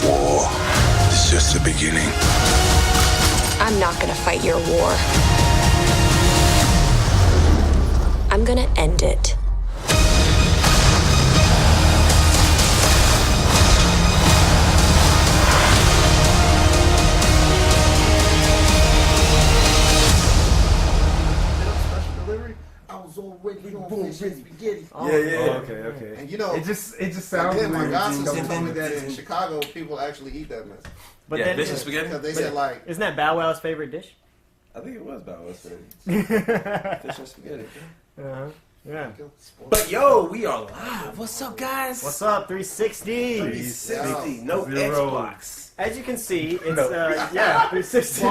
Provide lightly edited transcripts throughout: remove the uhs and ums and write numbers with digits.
war is just the beginning. I'm not gonna fight your war. I'm gonna end it. Already on fish and spaghetti. Oh, yeah. Okay. And you know, it just sounds again, weird. my godsister told me that in Chicago, people actually eat that mess. But then, fish and spaghetti? Because they said, like... Isn't that Bow Wow's favorite dish? I think it was Bow Wow's favorite. Fish and spaghetti. Uh-huh. Yeah. But yo, we are live. What's up, guys? What's up, 360? 360. No Zero. Xbox. As you can see, it's, No. yeah, 360. No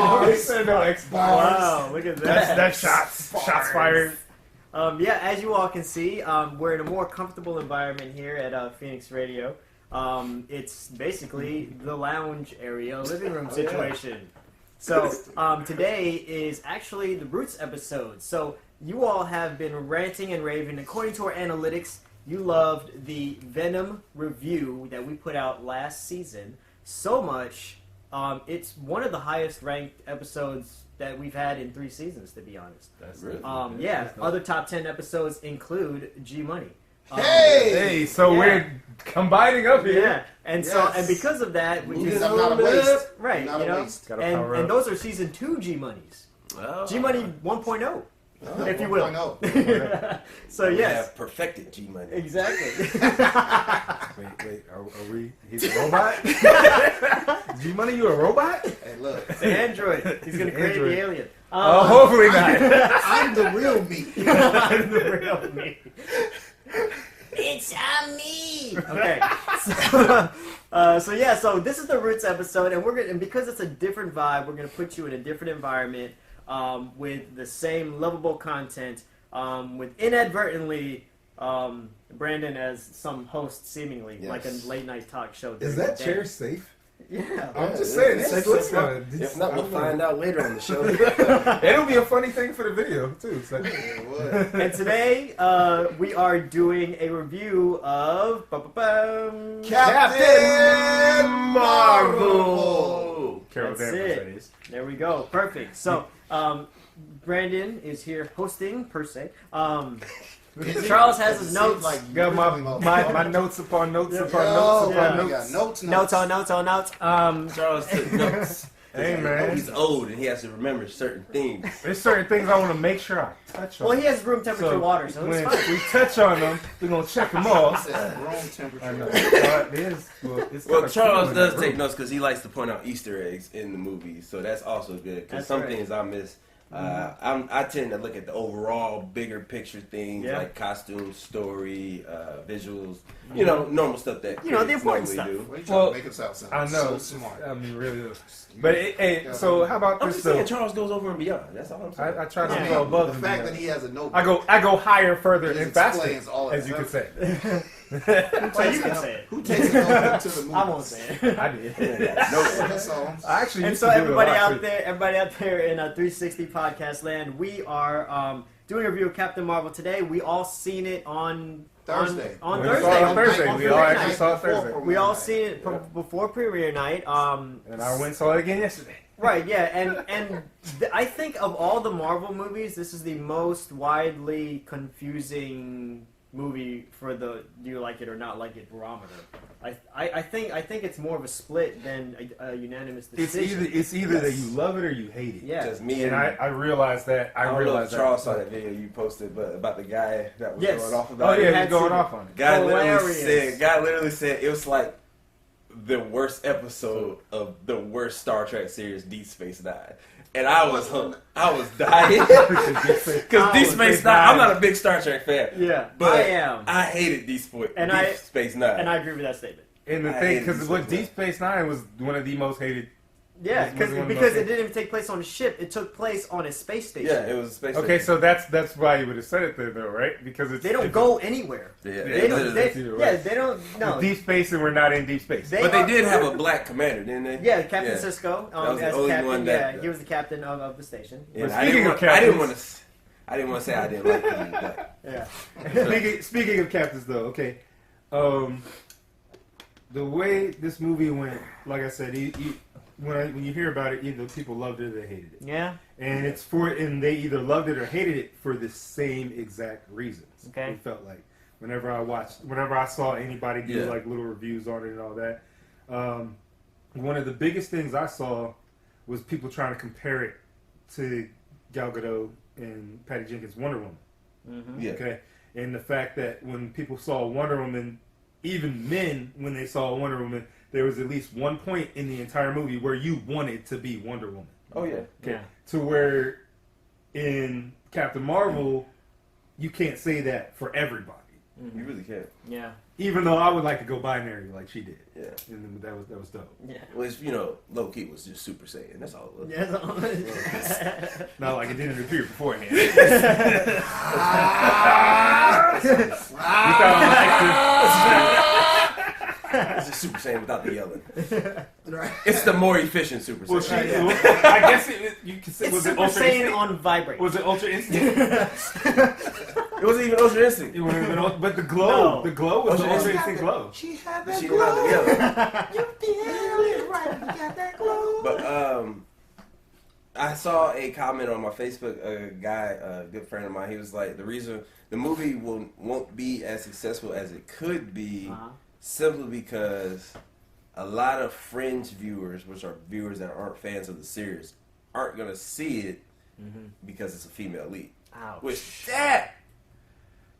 Xbox. Wow, look at that. That's shots fired. Yeah, as you all can see, we're in a more comfortable environment here at Phoenix Radio. It's basically the lounge area, living room situation. So today is actually the Roots episode. So you all have been ranting and raving. According to our analytics, you loved the Venom review that we put out last season so much. It's one of the highest ranked episodes that we've had in 3 seasons, to be honest. That's really yeah, other top 10 episodes include G Money. Hey, so yeah. we're combining up here. Yeah, and so and because of that, which is I'm not a waste. right, Not you a know, waste. and those are season 2 G Monies. Oh. G Money 1.0, if you will. 1.0. So We yes, have perfected G Money. exactly. Wait, are we? He's a robot? G Money, you a robot? Hey, look. It's an android. He's gonna create Android. the alien. Hopefully not. I'm the real me. I'm the real me. It's me. Okay. So this is the Roots episode, and because it's a different vibe, we're gonna put you in a different environment with the same lovable content, with inadvertently Brandon as some host, seemingly Yes. like a late night talk show. Is during that the chair day. safe? Yeah. I'm just saying. it's It's safe. gonna. If not, we'll find out later on the show. It'll be a funny thing for the video too. So. It would. And today we are doing a review of Captain Marvel. Carol That's Danvers, it. that is. There we go. Perfect. So, Brandon is here hosting, per se. Charles has his notes. Got my notes upon notes upon notes Yeah, upon we got notes. Notes on notes on notes. Charles took notes. Hey, man. He's old and he has to remember certain things. There's certain things I want to make sure I touch on. Well, he has room temperature water, so it's when fine. we touch on them, we're gonna check them off. Room temperature. I know. It is. It's Well, kinda Charles cool in does that take room. notes because he likes to point out Easter eggs in the movies, so that's also good. Because That's some right. things I miss. I tend to look at the overall bigger picture things Yeah. like costumes, story, visuals. You know, normal stuff that You know, the kids important normally stuff. do. What are you trying Well, to make us out sound I know. so smart? I mean, really. But hey, so how about I'm this just though? saying Charles goes over and beyond. That's all I'm saying. I try to Yeah. go above The and fact beyond. that he has a notebook. I go higher, further, He and faster, explains all of as you that. could say. Well, you can say it. Who takes a notebook to the movie? I won't say it. I did. That's all. I actually And used so to do everybody it a lot out there in 360 podcast land, we are doing a review of Captain Marvel today. We all seen it on Thursday. On We Thursday. saw it on Thursday. On We all premiere actually night. saw it Thursday. We all seen it before premiere night. And I went and saw it again yesterday. Right, yeah, and I think of all the Marvel movies, this is the most widely confusing movie for the do you like it or not like it barometer. I think it's more of a split than a unanimous decision. It's either that you love it or you hate it. Yeah. Just me And I realized that. I don't know if Charles saw that video you posted, but about the guy that was Yes. going off Oh about yeah, it. he's going off on it. Guy Hilarious. literally said it was like the worst episode of the worst Star Trek series, Deep Space Nine. And I was dying because Deep Space Nine. I'm not a big Star Trek fan. Yeah, but I am. I hated Deep Space And Nine. And I agree with that statement. And the I thing, hated because Deep what Space Deep Space Nine was one of the most hated. Yeah, Was one of the because most- it didn't even take place on a ship. It took place on a space station. Yeah, it was a space. Okay, station. so that's why you would have said it there, though, right? Because it's They don't it's go anywhere. Yeah, They don't. literally. They don't. No. Deep space, and we're not in deep space. They But they are- did have a black commander, didn't they? Yeah, Captain Yeah. Sisko That was the as only captain. one Yeah, that- he was the captain of the station. And But I didn't speaking want. of I didn't captains- want to say I didn't like him, but Yeah. Speaking of captains, though, okay. the way this movie went, like I said, when you hear about it, either people loved it or they hated it. Yeah. And and they either loved it or hated it for the same exact reasons. Okay. It felt like whenever I saw anybody do like little reviews on it and all that, one of the biggest things I saw was people trying to compare it to Gal Gadot and Patty Jenkins' Wonder Woman. Mm-hmm. Yeah. Okay. And the fact that when people saw Wonder Woman, even men, when they saw Wonder Woman, there was at least one point in the entire movie where you wanted to be Wonder Woman. Oh yeah. Okay. Yeah. To where in Captain Marvel, you can't say that for everybody. You really can't. Yeah. Even though I would like to go binary like she did. Yeah. And that was dope. Yeah. Which, low key was just Super Saiyan. That's all it was. Yeah. Not like it didn't appear beforehand. It's just Super Saiyan without the yelling. It's the more efficient Super Well, Saiyan. I guess you could say, It's was it Super Ultra Saiyan Instinct? on vibrate. Was it Ultra Instinct? It wasn't even Ultra Instinct. It wouldn't have been but the glow, No. the glow was the Ultra Ultra Instinct. Instinct glow. She had She that didn't have the glow. yelling. You did it right. You got that glow. But I saw a comment on my Facebook. A guy, a good friend of mine, he was like, the reason the movie won't be as successful as it could be, simply because a lot of fringe viewers, which are viewers that aren't fans of the series, aren't gonna see it because it's a female lead. Ouch. Which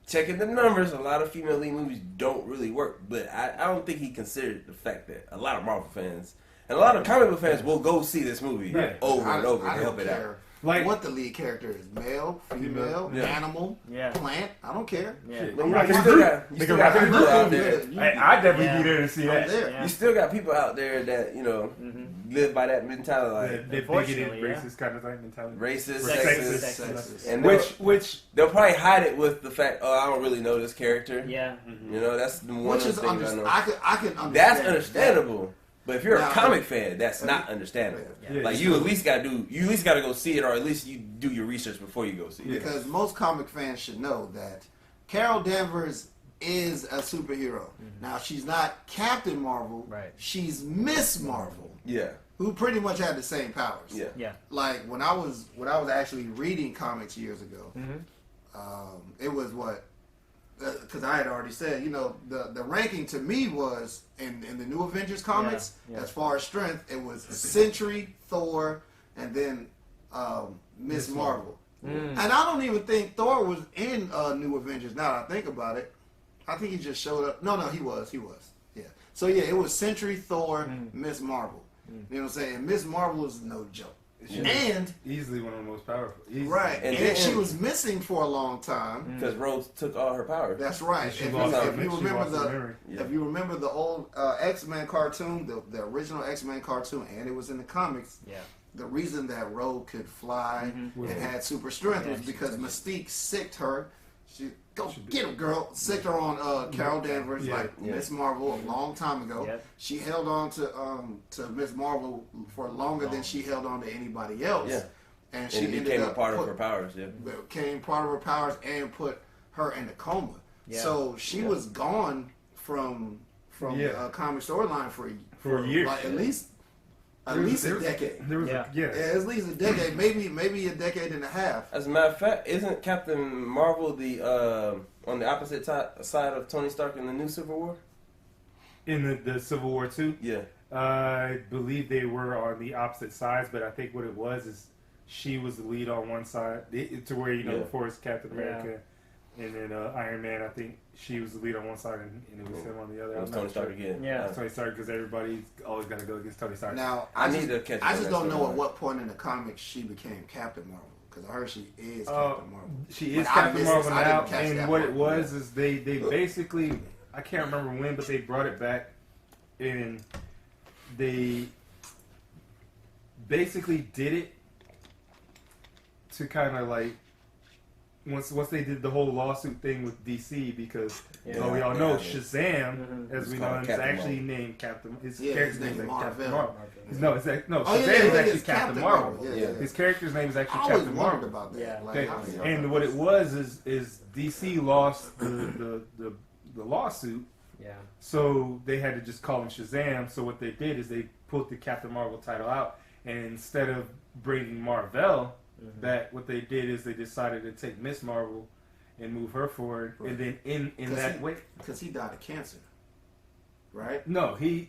checking the numbers, a lot of female lead movies don't really work. But I don't think he considered the fact that a lot of Marvel fans and a lot of comic book fans will go see this movie over and over to help it out. Like what the lead character is, male, female, animal, plant. I don't care. Yeah. You still got people out there. I'd definitely be there to see I'm that. there. Yeah. You still got people out there that live by that mentality, The bigoted, Unfortunately, racist kind of thing mentality. racist, Sexist. sexist, and Which they'll probably hide it with the fact, I don't really know this character. Yeah. That's the one Which of is the things I know. I can understand. That's understandable. But if you're Now, a comic fan, that's not understandable. Yeah. Like you at least gotta go see it, or at least you do your research before you go see it. Because most comic fans should know that Carol Danvers is a superhero. Now she's not Captain Marvel. Right. She's Miss Marvel, Yeah. who pretty much had the same powers. Yeah. Yeah. Like when I was actually reading comics years ago, it was because I had already said, the ranking to me was in the New Avengers comics, as far as strength, it was Sentry, Thor, and then Miss Marvel. And I don't even think Thor was in New Avengers. Now that I think about it, I think he just showed up. No, he was. Yeah. So yeah, it was Sentry, Thor, Miss Marvel. You know what I'm saying? And Miss Marvel is no joke. And easily one of the most powerful. Easily. right, And and then- she was missing for a long time. Because Rose took all her power. That's right. She If lost you her remember memory. if you remember the old X-Men cartoon, the original X-Men cartoon, and it was in the comics. Yeah. The reason that Rogue could fly and had super strength was because Mystique sicked her. She get him, girl. Sicked her on Carol Danvers, Miss Marvel, a long time ago. Yep. She held on to Miss Marvel for longer than she held on to anybody else. Yeah. And she And it ended became a up part of her powers, yeah. became part of her powers and put her in a coma. Yeah. So she was gone from the comic storyline for years. like at least a decade. There was Yeah. Yeah, at least a decade, maybe a decade and a half. As a matter of fact, isn't Captain Marvel the on the opposite side of Tony Stark in the new Civil War? In the Civil War too. Yeah. I believe they were on the opposite sides, but I think what it was is she was the lead on one side, to where before it's Captain America, and then Iron Man. I think she was the lead on one side, and it was him on the other. It was I'm not Tony Stark sure. again. Yeah. Tony Stark, because everybody's always got to go against Tony Stark. Now I need to catch up I on just that don't know storyline. at what point in the comics she became Captain Marvel, because I heard she is Captain Marvel. She is But I Captain missed- Marvel I didn't now, catch and that what part. it was is they basically, I can't remember when, but they brought it back, and they basically did it to kind of like once they did the whole lawsuit thing with DC, because we all know Shazam, as we know, is Captain actually Marvel. named Captain. His Yeah, character's his name is name's Captain mar-vel. Marvel. No, Shazam yeah, is actually it's Captain Marvel. Yeah. His character's name is I actually always Captain wondered Marvel. about that. Yeah. Like, Okay. how did And what it was is DC lost the lawsuit Yeah. So they had to just call him Shazam. So what they did is they pulled the Captain Marvel title out, and instead of bringing Mar-vel back, what they did is they decided to take Miss Marvel and move her forward, and then in that way, because he died of cancer, right? no, he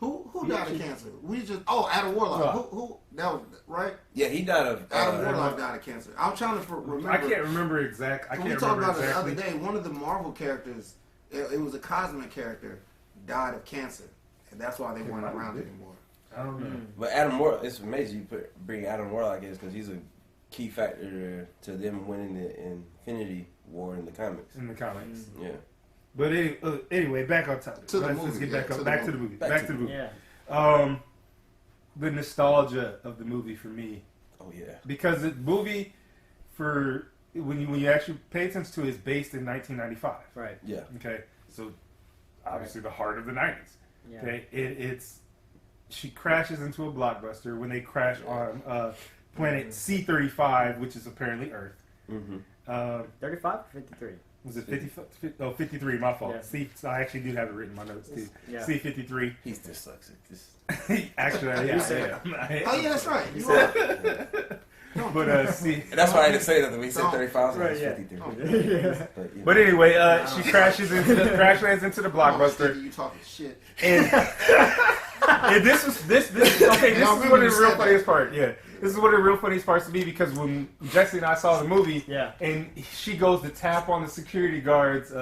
Who He died actually- of cancer? We just Adam Warlock. Right. Who that was right? Yeah, he died of Adam Warlock died of cancer. I'm trying to remember. I can't remember exact. I When can't we talked remember about exactly. it the other day, one of the Marvel characters, it was a cosmic character, died of cancer, and that's why they weren't around anymore. I don't know. But Adam Warlock, it's amazing you bring Adam Warlock in because he's a key factor to them winning the Infinity War in the comics. In the comics. Yeah. But anyway, back on topic. To the Let's movie, get yeah, back to up. the Back to movie. the movie. Back Back to to the movie. Yeah. The nostalgia of the movie for me, Oh yeah. because the movie, for when you actually pay attention to, it, is based in 1995. Right. Yeah. Okay, so obviously the heart of the 90s. Yeah. Okay, it's she crashes into a blockbuster when they crash on planet C-35, which is apparently Earth. Mm-hmm. 35 or 53? Was it 53? My fault. Yeah. C, so I actually do have it written in my notes too. Yeah. C-53. He's dyslexic. Actually, You yeah. said Oh yeah, that's right. You said- are. But see, And that's why I didn't say nothing. We said 35, so Right, it's yeah. 53. Yeah. but anyway, she crashes into crash lands into the I was blockbuster. thinking you talking shit. And, and this is one of the real funniest part. Yeah, this is one of the real funniest parts to me because when Jesse and I saw the movie, Yeah. and she goes to tap on the security guard's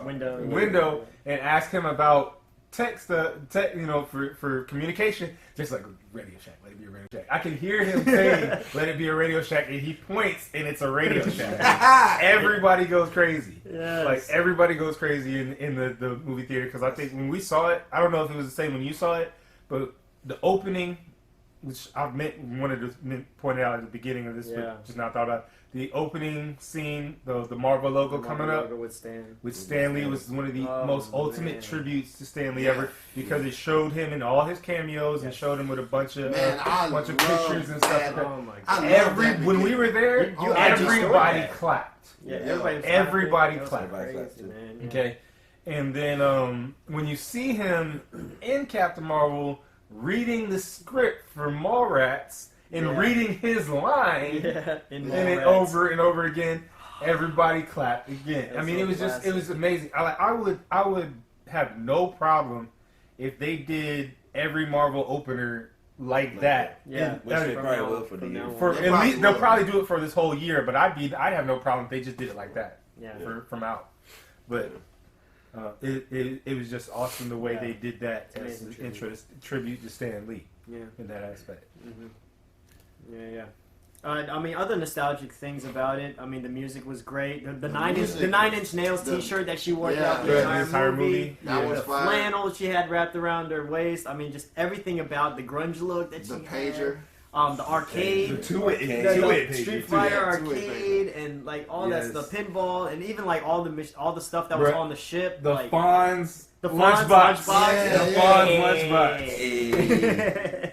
window and ask him about text, for communication, just like Radio Shack, let it be a Radio Shack. I can hear him saying, "Let it be a Radio Shack," and he points, and it's a Radio Shack. Everybody goes crazy. Yes. Like everybody goes crazy in the movie theater because I think when we saw it, I don't know if it was the same when you saw it, but the opening, which I wanted to point out at the beginning of this, but just not thought about. The opening scene, the Marvel logo coming up with Stan. with Stan Lee was one of the most ultimate man. tributes to Stan Lee ever because it showed him in all his cameos and showed him with a bunch of love pictures and stuff. that. Like Oh my that. god. I love that When we beginning. were there, You everybody that. clapped. Yeah, Everybody was clapped. crazy, man. Yeah. Okay, and then when you see him in Captain Marvel reading the script for Mallrats and reading his line In and it Mallrats. over and over again, everybody clapped again. That's I mean, so it was classic. it was amazing. I would have no problem if they did every Marvel opener like that. Yeah. And Which that- they probably will for the From year. now on. for They at probably least they'll will. probably do it for this whole year, but I'd have no problem if they just did it like that. Yeah. From out. But it was just awesome the way they did that as Amazing an tribute to Stan Lee Yeah. in that aspect. Yeah. I mean, other nostalgic things about it. I mean, the music was great. The nine music- Inch Nails the- T-shirt that she wore Yeah. throughout Yeah, the entire movie. That was The fire. flannel she had wrapped around her waist. I mean, just everything about the grunge look that she The had. pager. The arcade. The two-way The pager, Street too. Fighter Yeah, two-way arcade and like all Yes. that, the pinball and even like all the stuff that was Bruh, on the ship. The like, Fonz the Fonz lunchbox. Yeah, The yeah. Fonz lunchbox.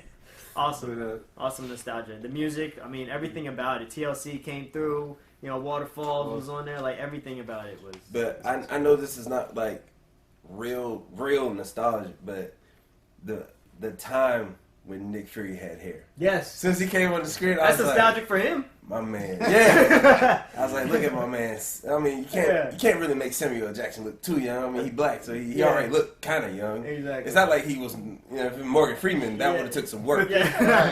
Awesome. Awesome nostalgia. The music, I mean, everything about it. TLC came through. You know, Waterfalls was on there. Like everything about it was. But I know this is not like real nostalgia, but the time when Nick Fury had hair. Yes. Since he came on the screen, I That's was nostalgic like, for him. my man. Yeah. I was like, look at my man. I mean, you Yeah. can't really make Samuel Jackson look too young. I mean, he black, so he Yeah. already looked kind of young. Exactly. It's not like he was, if Morgan Freeman, that Yeah. would have took some work. Yeah.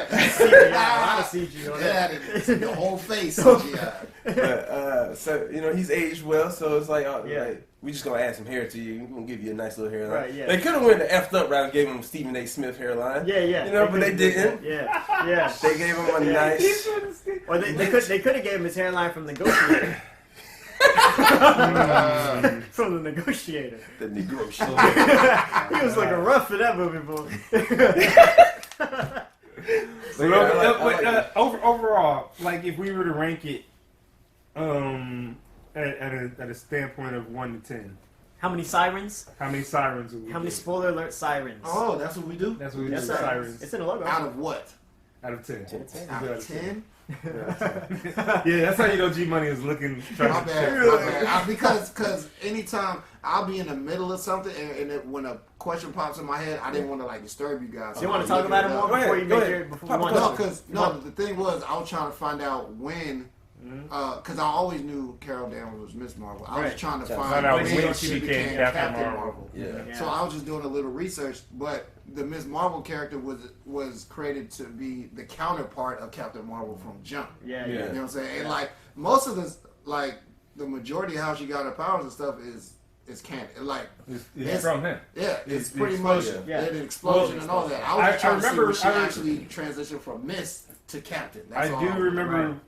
CGI, a lot of CG on Yeah, that. the whole face. CGI. But, so he's aged well, so it's like, Yeah. like we just gonna add some hair to you. We're gonna give you a nice little hairline. Right, yeah. They could have went the effed up route and gave him Stephen A. Smith hairline. Yeah. But they didn't. Yeah. They gave him a Yeah. nice. Or they could have gave him his hairline from Negotiator. From the Negotiator. The negotiator. He was looking rough for that movie, boy. Overall, like if we were to rank it, at a standpoint of 1 to 10, How many sirens? how many sirens would we How many give? spoiler alert sirens? Oh, that's what we do? That's what we do. Yes, sir. Sirens It's in the logo. Out of what? out of 10. Out of 10? Yeah, that's how you know G Money is looking. My bad. Because anytime I'll be in the middle of something, and when a question pops in my head, I didn't want to disturb you guys. So you want to talk about it more before you make your the thing was I was trying to find out when. Because I always knew Carol Danvers was Miss Marvel. I was trying to find out when she became Captain Marvel. Yeah. So I was just doing a little research, but the Miss Marvel character was created to be the counterpart of Captain Marvel from jump. Yeah. You know what I'm saying? And like most of this, like the majority of how she got her powers and stuff is canon. Like it's from him. Yeah, it's pretty much an explosion and all that. I was just trying to see when she actually transitioned from Miss to Captain. That's I do remember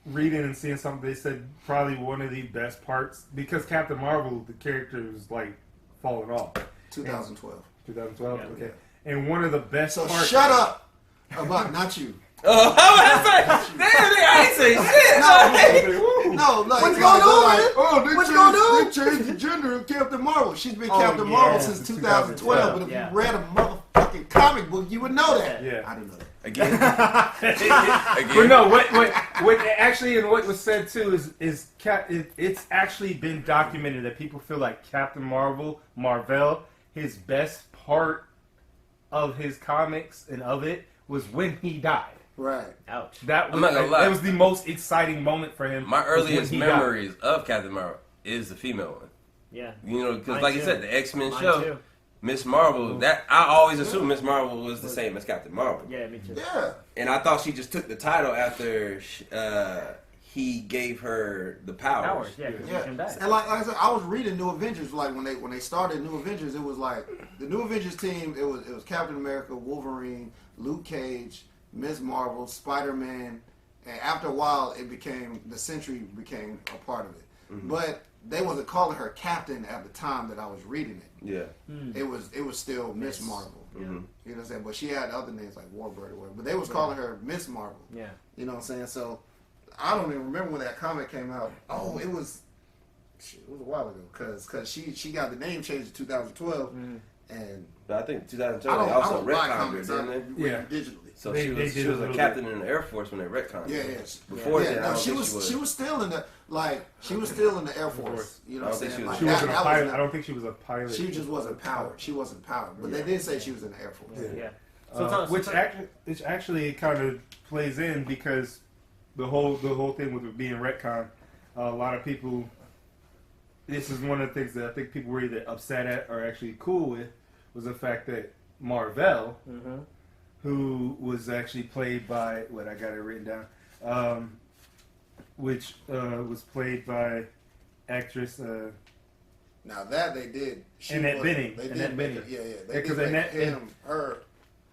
reading and seeing something. They said probably one of the best parts, because Captain Marvel, the character was like falling off. 2012. 2012. Okay. And one of the best parts. So shut up about not you. Oh, I ain't say shit. No, like what's going on? Like, they changed the gender of Captain Marvel. She's been Captain Marvel since 2012. But if you read a motherfucking comic book, you would know that. Yeah, I didn't know that. Again. But no, what actually, and what was said too is it's actually been documented that people feel like Captain mar-vel, his best part of his comics and of it was when he died. Right. Ouch. That I'm not gonna lie. was the most exciting moment for him. My earliest when he memories of Captain Marvel is the female one. Yeah. You know, because Mine like too. you said, the X-Men Mine show, too. Miss Marvel, that I always assumed Miss Marvel was the same as Captain Marvel. Yeah, me too. Yeah. And I thought she just took the title after he gave her the powers. Yeah, because Yeah. he can die. And like I said, I was reading New Avengers. Like when they started New Avengers, it was like the New Avengers team. It was Captain America, Wolverine, Luke Cage, Ms. Marvel, Spider-Man, and after a while, the Sentry became a part of it. Mm-hmm. But they wasn't calling her Captain at the time that I was reading it. Yeah. It was still Miss Marvel. Mm-hmm. You know what I'm saying? But she had other names like Warbird or whatever. But they was calling her Miss Marvel. Yeah. You know what I'm saying? So I don't even remember when that comic came out. Oh, it was a while ago because she got the name changed in 2012, and But I think 2012 I they don't also buy retconned her, comics. I didn't they? read digitally. So They she was did a a little captain in the Air Force when they retconned her. Yeah. Before that, I no, don't she think was still in the she was still in the Air Force. You know what I'm saying? Like, She wasn't a that pilot. was I don't think she was a pilot. She just wasn't powered. She wasn't powered. But they did say she was in the Air Force. Yeah. Which actually kind of plays in because the whole thing with it being retcon, a lot of people. This is one of the things that I think people were either upset at or actually cool with, was the fact that mar-vel, who was actually played by what I got it written down, which was played by actress. Now that they did, Annette Bening. They did Annette make Bening. it, yeah. They Because did make Annette- him her.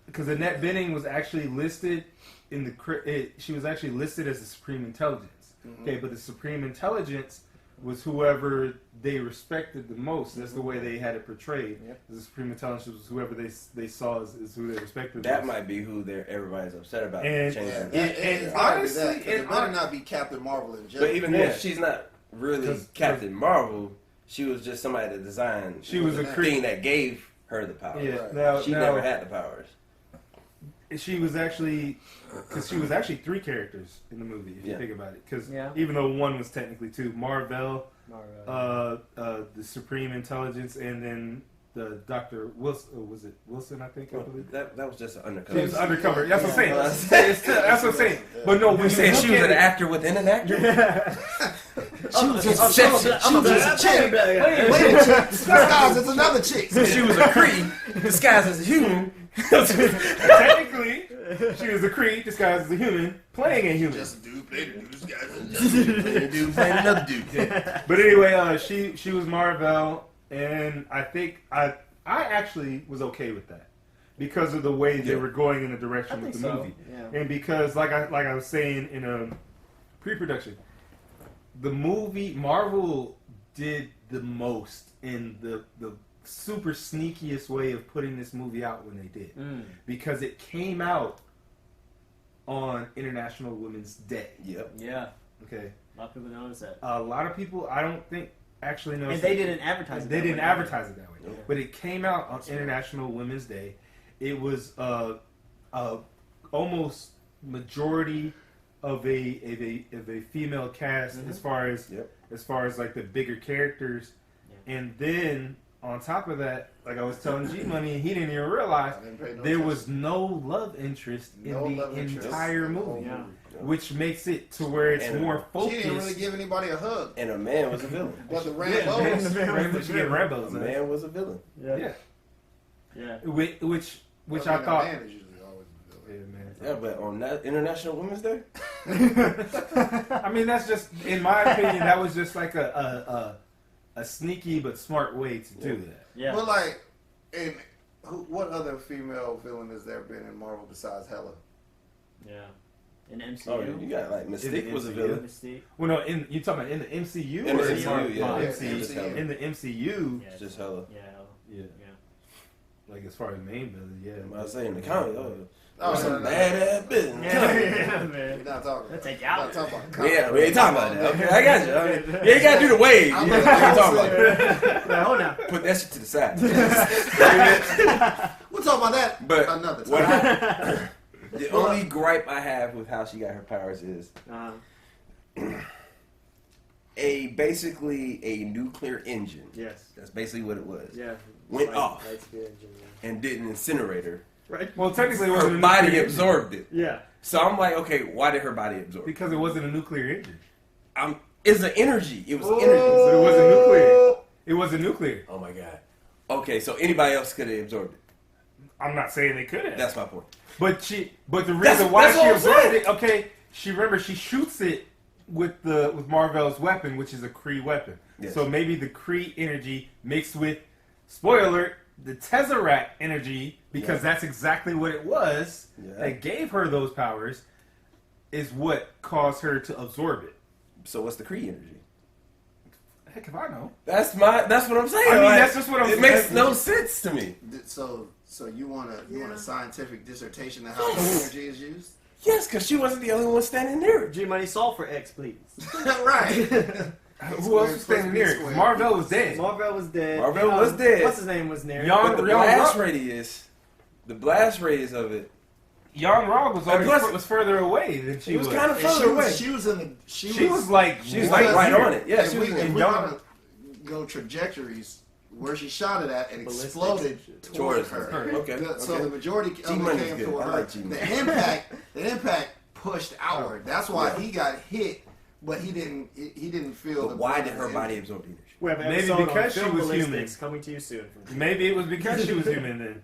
Because Annette Bening was actually listed in the she was actually listed as the Supreme Intelligence. Okay, but the Supreme Intelligence was whoever they respected the most. That's the way they had it portrayed. The Supreme Intelligence was whoever they saw as who they respected. That might be who everybody's upset about. And- changing. And honestly, honestly, it better not be Captain Marvel in general. But even then, she's not really Captain Marvel. She was just somebody that designed. She was a thing that gave her the power. Yeah, She never had the powers. She was actually, because she was actually 3 characters in the movie, if you think about it. Because even though one was technically 2, mar-vel, the Supreme Intelligence, and then the Dr. Wilson, was it Wilson, I think? I believe? That was just an undercover. She was undercover. That's what I'm saying. That's what I'm saying. But no, when you saying look she was at an it- actor within an actor? She was just I'm a chick. Wait a chick. Disguised as another chick. She was a Kree disguised as a human. Technically, she was a Kree disguised as a human, playing a human. Just a dude played a dude disguised as a dude playing another dude. But anyway, she was mar-vel, and I think I actually was okay with that because of the way they were going in the direction with the movie, and because like I was saying in a pre-production, the movie Marvel did the most in the super sneakiest way of putting this movie out when they did, because it came out on International Women's Day. Yep. Yeah. Okay. A lot of people notice that. A lot of people, I don't think, actually know. And they didn't advertise it. They didn't advertise it that way. Nope. But it came out on International Women's Day. It was almost majority of a female cast as far as like the bigger characters, and then on top of that, like I was telling G Money, he didn't even realize there was no love interest in the entire movie, which makes it to where it's more focused. She didn't really give anybody a hug. And a man was a villain. But the Rambos, Rambos, a man was a villain. Yeah. Which I thought. Man is usually always a villain. Yeah, but on that International Women's Day, I mean, that's just, in my opinion, that was just like a sneaky but smart way to do that. Yeah. But like, what other female villain has there been in Marvel besides Hela? Yeah. In MCU. oh, you got like Mystique was a villain. Mystique. Well, no, you talking about in the MCU? In the or MCU, yeah. MCU. In the MCU, Yeah. It's just Hella. Yeah. like as far as main villain, I was saying the comic. Oh, Some no. badass business. Yeah, We're man. not talking That's about take We're out. not talking about comic. Yeah, we ain't talking about that. Okay, I got you. I mean, you ain't gotta do the wave. I'm You ain't talking about that. Now, hold on. Put that shit to the side. We'll talk about that But another what time. the only gripe I have with how she got her powers is basically a nuclear engine. Yes. That's basically what it was. Yeah. Went off Light speed engine, and didn't incinerate her. Right. Well, technically, it wasn't Her a body nuclear absorbed it. Yeah. So I'm like, okay, why did her body absorb it? because it wasn't a nuclear engine. It's an energy. It was energy. So it wasn't nuclear. It wasn't nuclear. Oh my god. Okay, so anybody else could have absorbed it. I'm not saying they couldn't. That's my point. But the reason That's why what she I'm absorbed saying. it, okay, she shoots it with mar-vel's weapon, which is a Kree weapon. Yes. So maybe the Kree energy mixed with, spoiler alert, the Tesseract energy, because that's exactly what it was that gave her those powers, is what caused her to absorb it. So what's the Kree energy? Heck if I know. That's what I'm saying. I mean, Like, that's just what I'm It saying. makes no sense to me. So you want a scientific dissertation on how the energy is used? Yes, because she wasn't the only one standing near it. G Money solve for X, please. Right. Who else was standing near it? 'Cause mar-vel was dead. Mar-vel was dead. Mar-vel was dead. What's his name was near? Young- But the blast radius of it, Jan Rog was And plus- was further away than she it was was. kind of And further away. she was in the. She was like right on it. Yeah, If she was we're in gonna go trajectories, where she shot it at, it Ballistics. exploded towards Towards her. her. Okay. So the majority of G-Money's it came good. toward I her. like G-Money. The impact pushed outward. That's why he got hit, but he didn't feel. But why did her body absorb the energy? We have an Maybe episode because on she film was human. ballistics coming to you soon. From Maybe it was because she was human then.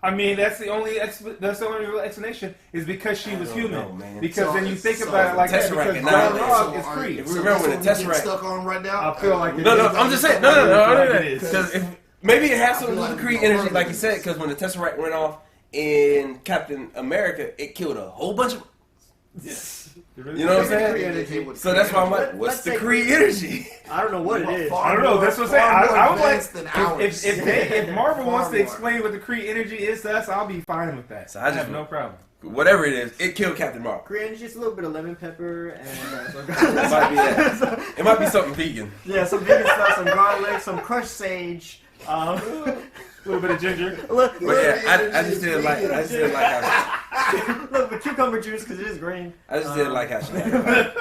I mean, that's the only real explanation is because she was human. know, man. Because then you think So about it like that. Tesseract Because and Jan Annihilate. Rog So is are Kree. you- If so we remember that's when what the we get Tesseract- stuck on right now. I feel like it No, is. I'm just saying. No. It is. Because maybe it has something to do I with feel Kree like energy, we're like you said. Because when the Tesseract went off in Captain America, it killed a whole bunch of. You know what I'm saying? So that's why I'm like, what's Let's the say- Kree energy? I don't know what it is. I don't know. That's what I'm saying. Far more I would like advanced than ours. if Marvel Far wants to more. explain what the Kree energy is to us, I'll be fine with that. So I I just have no problem. Whatever it is, it killed Captain Marvel. Green is just a little bit of lemon pepper and It might be that. It might be something vegan. yeah, some vegan stuff, some garlic, some crushed sage, A little bit of ginger. look, But yeah, I just didn't like. I just didn't like how. look, with cucumber juice because it is green. I just didn't like how she got it.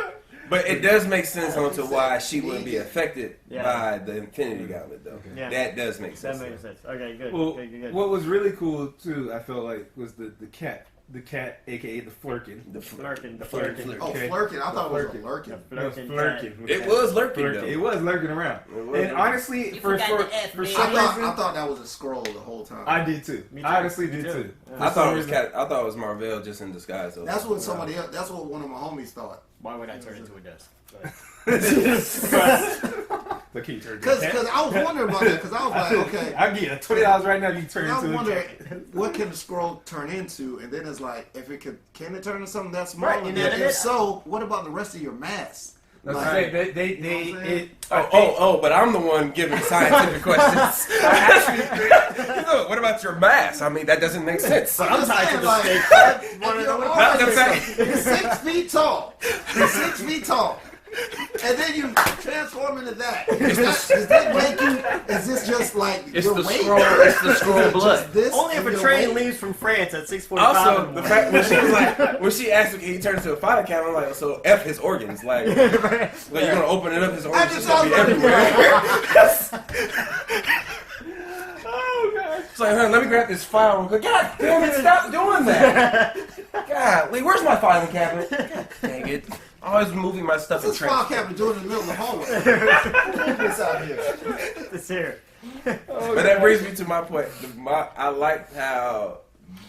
But it does make sense onto why she wouldn't be affected Yeah. by the Infinity Gauntlet, though. Yeah. That does make That sense. makes sense. Okay, good. Well, good. what was really cool too, I felt like, was the cat, aka the Flurkin. The Flirkin. Flirkin. Oh, Okay. flirking. I thought it was a Flirking. lurking. Flurkin. It was lurking, Flurkin. though. It was lurking around. It was. And honestly, You for forgot the F, for man. some I reason, thought that was a scroll the whole time. I did too. Me too. I honestly Me did too. too. Yeah. I thought it was Mar-Vell just in disguise. Though. That's what somebody else. That's what one of my homies thought. Why would I turn into a desk? Look, he turned Because I was wondering about that. Because I was like, okay. I'll give you $20 right now if you turn I into a wonder cat. what can the scroll turn into, and then it's like, if it can it turn into something that small? Right, And and then then if it- so, what about the rest of your mass? That's Like, right. You know what I'm saying? But I'm the one giving scientific questions. What about your mass? I mean, that doesn't make sense. I'm just tied to saying, the like, stake. if Wanna your know what arm the is fact- it's 6 feet tall. It's 6 feet tall. And then you transform into that. Does that make you? Is this just like It's your the weight? scroll. It's the scroll blood. Just this Only if and a your train weight? leaves from France at 6:45. Also, the fact when she was like, when she asked him, can he turn into a fighter captain? I'm like, so F his organs. Like you're gonna open it up, his organs just gonna be everywhere. Oh god! It's like, let me grab this file real quick. God damn it! Stop doing that! God, Lee, where's my filing cabinet? God dang it! Always moving my stuff in This file trash. cabinet doing it in the middle of the hallway. Move this out here. It's here. But that brings me to my point. I liked how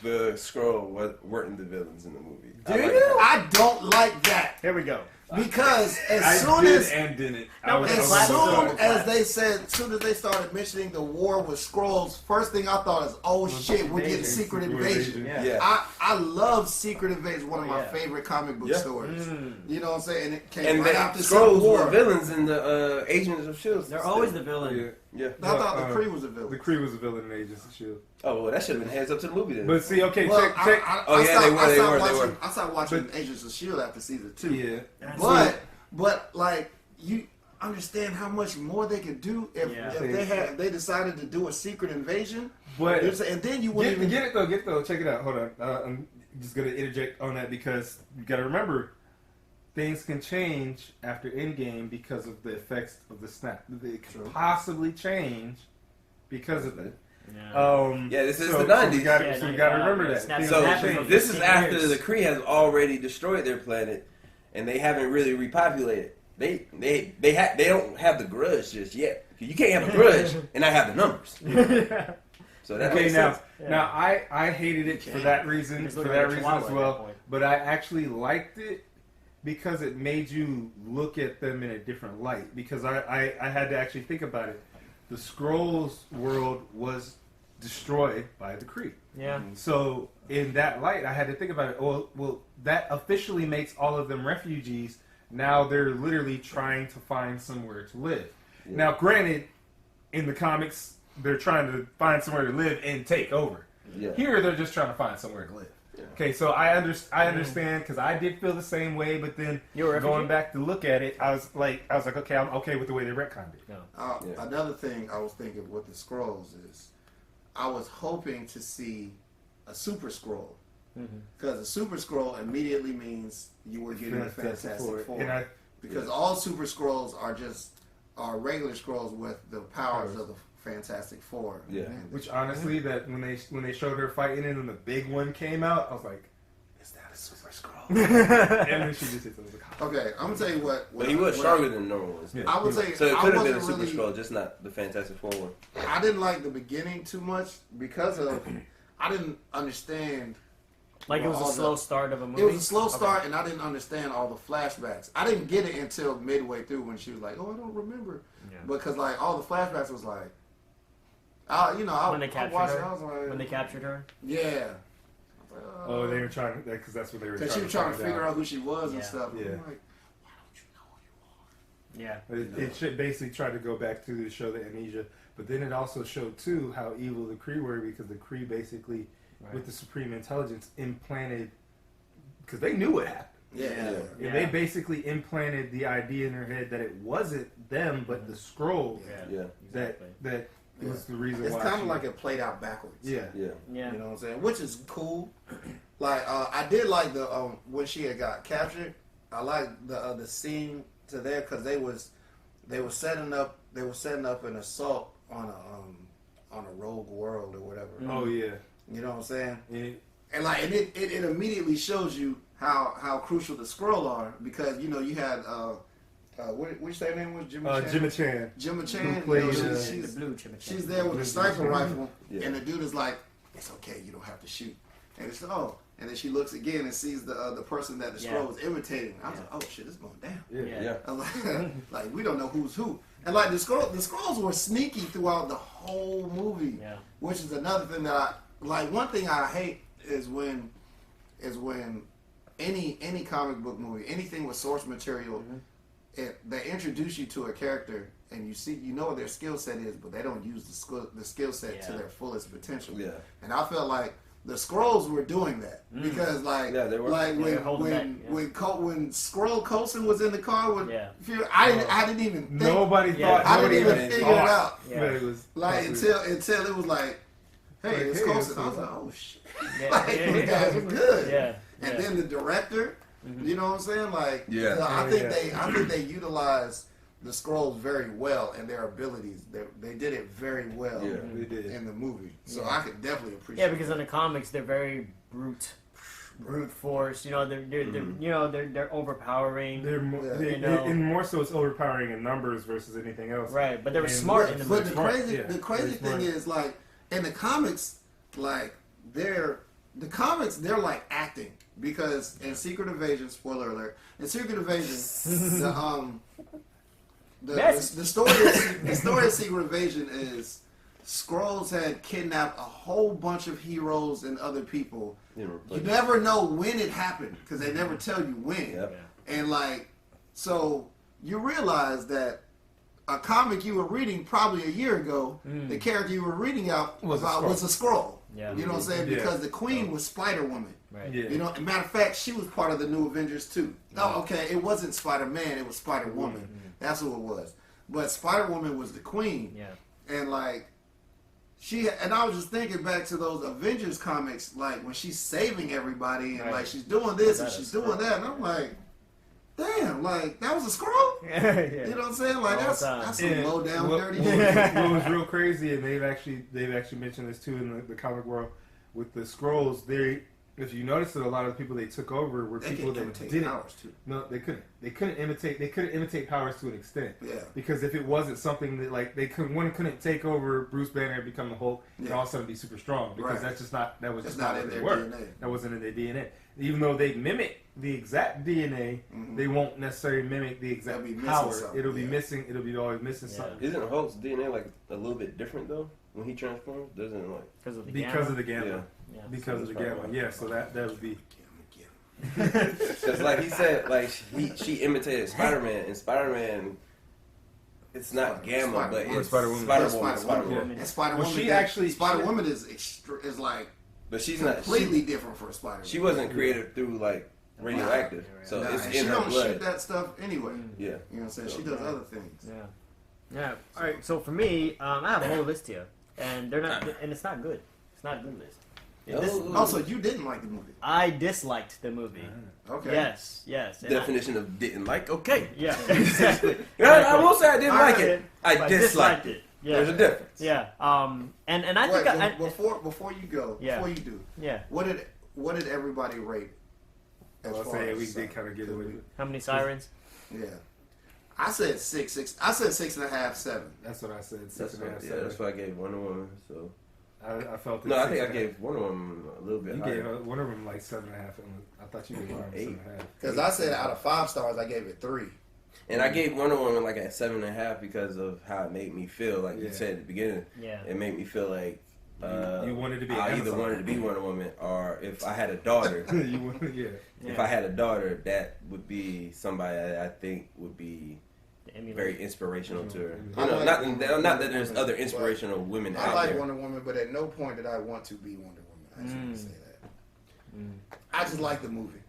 the Skrull weren't the villains in the movie. I don't like that. Here we go. Because I as soon did as and didn't. No, I it's was last so episode. soon as they said, as soon as they started mentioning the war with Skrulls, first thing I thought is, oh shit, we're getting Secret Invasion. Yeah. I love Secret Invasion, one of my yeah. favorite comic book Yeah. stories. You know what I'm saying? And it came And right the after Civil Skrulls War. were villains in the Agents of S.H.I.E.L.D. They're always the villain. Yeah. I thought the Kree was a villain. The Kree was a villain in Agents of S.H.I.E.L.D. Oh, well, that should have been hands up to the movie then. But see, okay, Well, check. Oh, yeah, they were. I stopped watching Agents of S.H.I.E.L.D. after season 2. Yeah. But like you understand how much more they could do if they decided to do a secret invasion. But And then you wouldn't even get it though. Check it out. Hold on. I'm just gonna interject on that because you gotta remember things can change after Endgame because of the effects of the snap. They could possibly change because of that. Yeah. This is so, the 90s. So we gotta remember that. Snap- Things So Snap- change. this is 15 after years. the Kree has already destroyed their planet, and they haven't really repopulated. They don't have the grudge just yet. You can't have a grudge and not have the numbers. So that Okay, makes now, sense. now I hated it for that reason, Just for look that at the reason Chihuahua as at that well. point. But I actually liked it because it made you look at them in a different light. Because I had to actually think about it. The Skrulls world was destroyed by the Kree. Yeah. So in that light, I had to think about it. Well, that officially makes all of them refugees. Now they're literally trying to find somewhere to live. Yeah. Now, granted, in the comics, they're trying to find somewhere to live and take over. Yeah. Here, they're just trying to find somewhere to live. Yeah. Okay, so I understand because I did feel the same way, but then You were a going refugee? back to look at it, I was like, okay, I'm okay with the way they retconned it. No. Yeah. Another thing I was thinking with the Skrulls is I was hoping to see a Super Skrull. Because a Super Skrull immediately means you were getting a Fantastic Four. And Because all Super Skrulls are regular Skrulls with the powers of the Fantastic Four. Yeah. And which honestly, that when they showed her fighting it and the big one came out, I was like, is that a Super Skrull? And then she just hit the okay, I'm gonna tell you what. But he was stronger than the normal ones. Yeah. I would say So it I could have been a wasn't Super really. Skrull, just not the Fantastic Four one. I didn't like the beginning too much because of I didn't understand. Like it was all a slow the- start of a movie. It was a slow Okay. start, and I didn't understand all the flashbacks. I didn't get it until midway through when she was like, "Oh, I don't remember," Yeah. because like all the flashbacks was like, When they captured watched her? it, I was like, When they captured her. yeah. I was like, Oh, they were trying because that's what they were. Because she was trying to figure out who she was and Yeah. stuff. Yeah. I'm like, why don't you know who you are? Yeah. It should basically try to go back to show the amnesia, but then it also showed too how evil the Kree were because the Kree basically, with the Supreme Intelligence, implanted because they knew what happened. Yeah. Yeah. They basically implanted the idea in her head that it wasn't them, but the scroll Yeah. that was the reason It's why. kind of she- like it played out backwards. yeah. Yeah. Yeah. You know what I'm saying? Which is cool. Like I did like the when she had got captured. I like the scene to there because they were setting up an assault on a rogue world or whatever. Oh yeah. You know what I'm saying? And It immediately shows you how crucial the Skrull are because you had which their name was Jimmy Chan. Gemma Chan. Chan. Who you played, know, The blue chimichangas. she's there with a sniper rifle, Yeah. and the dude is like, "It's okay, you don't have to shoot." And it's and then she looks again and sees the person that the Yeah. Skrull was imitating. I was like, "Oh shit, it's going down." Yeah. Yeah. I'm like we don't know who's who, and like the Skrulls were sneaky throughout the whole movie, Yeah. which is another thing that I like. One thing I hate is when any comic book movie, anything with source material, they introduce you to a character and you know what their skill set is, but they don't use the skill set to Yeah. their fullest potential. Yeah. And I felt like the Skrulls were doing that because they were. When Skrull Coulson was in the car with Fury, I didn't even think, nobody thought. I didn't even figure it out. Yeah. It was until it was like, hey, it's Coulson. I was like, oh shit, these guys are good. And then the director, you know what I'm saying? I think they utilized the Skrulls very well and their abilities. They did it very well in the movie. So I could definitely appreciate it. Yeah, because in the comics they're very brute force. You know, they're overpowering. And more so it's overpowering in numbers versus anything else. Right, but they were smart in the movie. But the crazy thing is, like, in the comics, like they're like acting. Because in Secret Invasion, spoiler alert, in Secret Invasion, the story of Secret Invasion is Skrulls had kidnapped a whole bunch of heroes and other people. You never know when it happened because they never tell you when. Yep. And so you realize that a comic you were reading probably a year ago, the character you were reading out was a Skrull. Yeah. You know what I'm saying? Because the Queen was Spider-Woman. Right. Yeah. You know, as a matter of fact, she was part of the New Avengers too. Oh, okay, it wasn't Spider-Man, it was Spider-Woman. Mm-hmm. That's who it was. But Spider-Woman was the Queen. Yeah. And and I was just thinking back to those Avengers comics, like when she's saving everybody and she's doing this and she's doing that, and I'm like, damn, that was a Skrull? You know what I'm saying? That's some low down dirty shit. What was real crazy, and they've actually mentioned this too in the comic world with the Skrulls. If you notice that a lot of the people they took over were people that didn't. Powers too. No, they couldn't. They couldn't imitate powers to an extent. Yeah. Because if it wasn't something that one couldn't take over Bruce Banner and become the Hulk and all of a sudden be super strong because that's just not in their DNA. That wasn't in their DNA. Even though they mimic the exact DNA, they won't necessarily mimic the exact power. It'll be missing. It'll be always missing something. Isn't Hulk's DNA a little bit different though when he transforms? Doesn't because of the gamma. Because of the gamma. Yeah, so that would be. Because he said, she imitated Spider-Man, and Spider-Man, it's not gamma, but it's Spider-Woman. And Spider-Woman is like. But she's completely different for a Spider-Man. She wasn't created through radioactive, so it's in her blood. She don't shoot that stuff anyway. Yeah, you know what I'm saying. She does other things. Yeah. All right. So for me, I have a whole list here, and they're not, and it's not good. It's not a good list. Also, you didn't like the movie. I disliked the movie. Okay. Yes. Definition of didn't like. Okay. Yeah. Exactly. I won't say I didn't like it. I disliked it. Yeah. There's a difference. Yeah. And I think before you go, before you do, what did everybody rate? I'll say we did kind of get away with it. How many sirens? Yeah. I said 6. I said 6.5, 7. That's what I said. 6.5, 7. Yeah, that's what I gave Wonder Woman. So I felt it. No, I think I gave Wonder Woman a little bit higher. You gave Wonder Woman 7.5. I thought you gave Wonder Woman 7.5. Because I said out of 5 stars, I gave it 3. And I gave Wonder Woman at 7.5 because of how it made me feel. Like you said at the beginning, it made me feel like you wanted to be. I either wanted to be Wonder Woman, or if I had a daughter, if I had a daughter, that would be somebody that I think would be very inspirational to her. You know, not that there's other inspirational women out there. I like Wonder Woman, but at no point did I want to be Wonder Woman. I just want to say that. I just like the movie.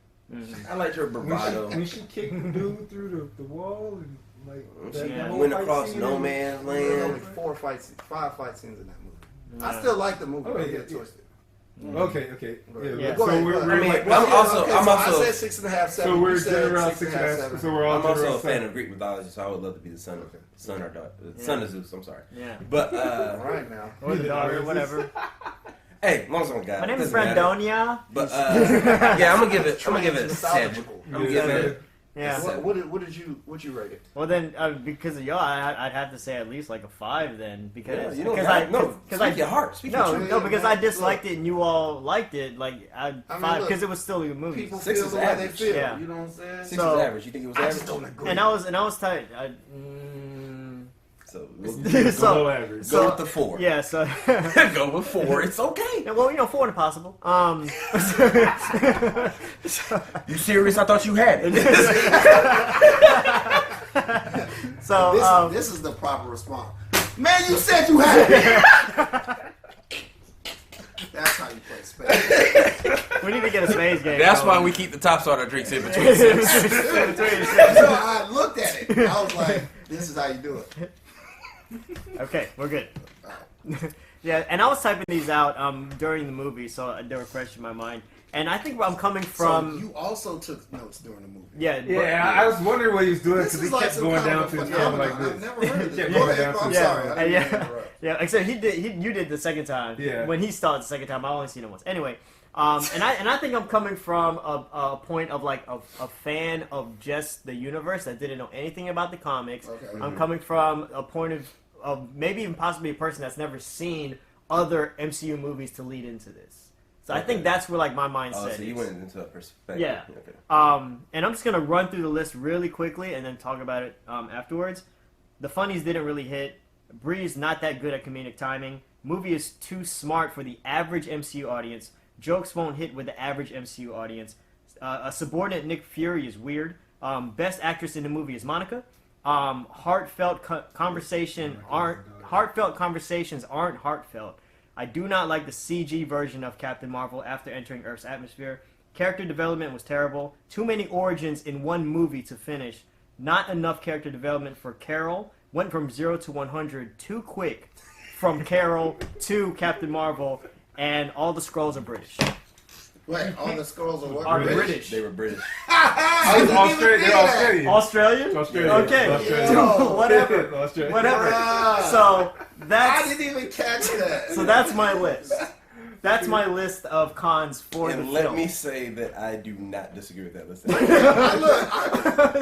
I liked her bravado. When she kicked the dude through the wall and she went across no man's land. Only 5 fight scenes in that movie. I still like the movie. Don't get twisted. Okay. Yeah. So I'm also. I said 6.5, 7. So we're generally around 6.5. So we're all. I'm also a fan of Greek mythology, so I would love to be the son or daughter, son of Zeus. I'm sorry. Yeah. But right now, or the daughter, whatever. Hey, long as I'm God. My name is Brandonia. But I'm gonna give it 7. I'm gonna give it. Yeah. What you rate it? Well then, because of y'all, I'd have to say at least a 5 then, because you don't speak your heart. Speak your truth. No, because I disliked it and you all liked it. 5 because it was still a movie. People feel the way they feel. Yeah. You know what I'm saying? 6 is average. You think it was average? I just don't agree. And I was tight. So below average. Go with the 4. Yeah, so go with 4. It's okay. Yeah, well, 4 impossible. You serious? I thought you had it. So this is the proper response. Man, you said you had it. That's how you play space. We need to get a space game. That's why we keep the top sort of drinks in between sips. So I looked at it. I was like, this is how you do it. Okay, we're good. Yeah, and I was typing these out during the movie, so they were fresh in my mind. And I think I'm coming from. So you also took notes during the movie. Yeah, Yeah, I was wondering what he was doing This because is he like kept some going kind down of to a his phone like phenomenon. this. I've never heard of this. Yeah, Go yeah, ahead, I'm yeah, sorry. I didn't mean to interrupt. yeah. Except you did the second time. Yeah. When he started the second time, I only seen it once. Anyway, and I think I'm coming from a point of like a fan of just the universe that didn't know anything about the comics. Okay. I'm coming from a point of maybe even possibly a person that's never seen other MCU movies to lead into this. So I think that's where like my mindset So you is. went into a perspective. Yeah. Okay. And I'm just gonna run through the list really quickly and then talk about it afterwards. The funnies didn't really hit. Bree's not that good at comedic timing. Movie is too smart for the average MCU audience. Jokes won't hit with the average MCU audience. A subordinate Nick Fury is weird. Best actress in the movie is Monica. Heartfelt conversations aren't heartfelt. I do not like the CG version of Captain Marvel after entering Earth's atmosphere. Character development was terrible. Too many origins in one movie to finish. Not enough character development for Carol. Went from 0 to 100 too quick from Carol to Captain Marvel. And all the Skrulls are British. Wait, all the Skrulls are what? Are British. They were British. They're Australian. Australian? Australian. Okay. Australian. Yo, Whatever. Australian. Whatever. Bruh. So I that's didn't even catch that. so that's my list. That's my list of cons for the And let film. me say that I do not disagree with that list.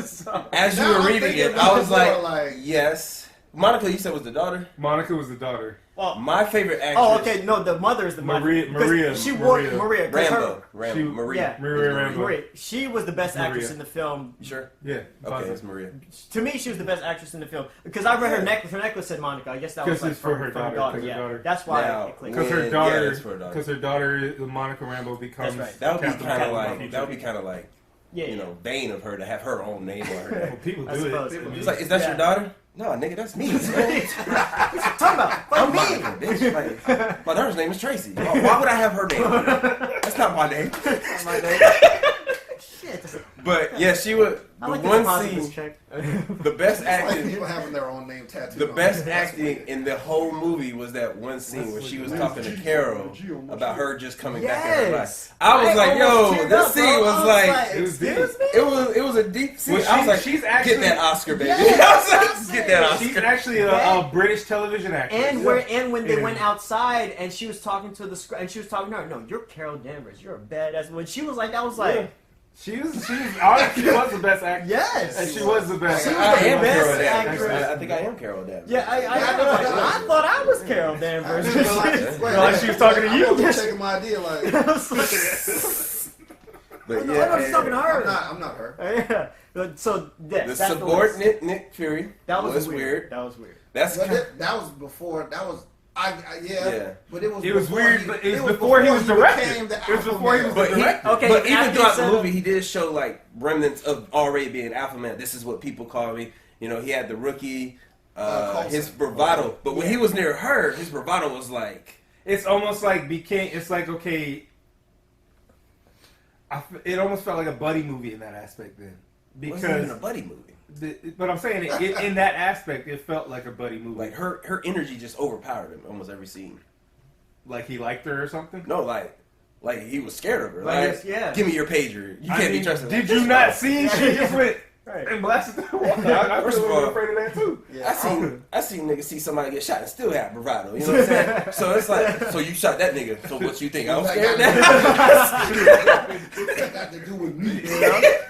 So- As you Now were I'm reading thinking it, about I was it more like, like- yes. Monica, you said was the daughter? Monica was the daughter. well, My favorite actress. oh, okay. No, the mother is the mother. Maria- 'Cause Maria- She wore Maria. Maria. 'cause Rambo. her- She- Maria. Yeah. Maria Rambo. Maria. She was the best actress Maria. in the film. You sure? Yeah. Okay, it's Maria. To me, she was the best actress in the film because I read her necklace. Her necklace said Monica. I guess that was Because like it's for her daughter, 'cause her Yeah, daughter. that's why Now, it clicked. Because Yeah, her daughter, it's for her daughter. because her daughter, Monica Rambo, becomes. That's right. That would be Captain kind of Marvel in like the that would be future. kind of like Yeah, you know vain of her to have her own name on her Well, neck. people I do suppose. it. It's like, is that Yeah. your daughter? No, nigga, that's me. Talk about I'm fuck me. Monica, bitch. Like, my daughter's name is Tracy. Why would I have her name on it? That's not my name. My name. Shit. But yeah, she would. I The like one the scene, check. the best Like acting. people having their own name tattooed. The on best them. acting in the whole movie was that one scene where she was talking to Carol about her just coming back in her Yes. life. I was like, almost yo, teared this up, scene bro. was I like, it was deep. excuse me? it was a deep scene. Well, I was like, she's actually- get that Oscar, baby. Yeah, I was that's like, what I'm get that She's Oscar. actually a British television actress. And when they Yeah. went outside and she was talking to the and she was talking to her, no, you're Carol Danvers, you're a badass. When she was like, that was like, Yeah. She was honestly was the best actress. yes, And she was the best. She was I the am best Carol Danvers. actress. I think I am Carol Danvers. yeah. I thought I was Carol Danvers. I feel like, Feel like she was talking to you. I'm just checking my idea. Like, I was like, But I know she's talking to her. I'm not her. Yeah. So yes, the that's subordinate Nick Fury That was weird. That was weird. That's But kind of, that was before. That was Yeah. But it was. It was before weird, he- but it was was before he was became directed. the It was before he was alpha but, male. he, Okay, but even after throughout the set movie, up- he did show like remnants of already being alpha man. This is what people call me. You know, he had the rookie, Coulson. his bravado. But when Yeah. he was near her, his bravado was like, It's almost like it's like okay. It almost felt like a buddy movie in that aspect then, it wasn't even a because buddy movie. but I'm saying in that aspect it felt like a buddy movie. Like her energy just overpowered him almost every scene. Like he liked her or something. No, like he was scared of her. Like, Like, yeah. give me your pager. You can't be trusted. Did Like, you this not guy. see she just went Right. and blasted the water? I First was of all- afraid of that too. Yeah. I seen niggas see somebody get shot and still have bravado. You know what I'm saying? So it's like, so you shot that nigga. So what you think? I was scared of that? What's that got to do with me?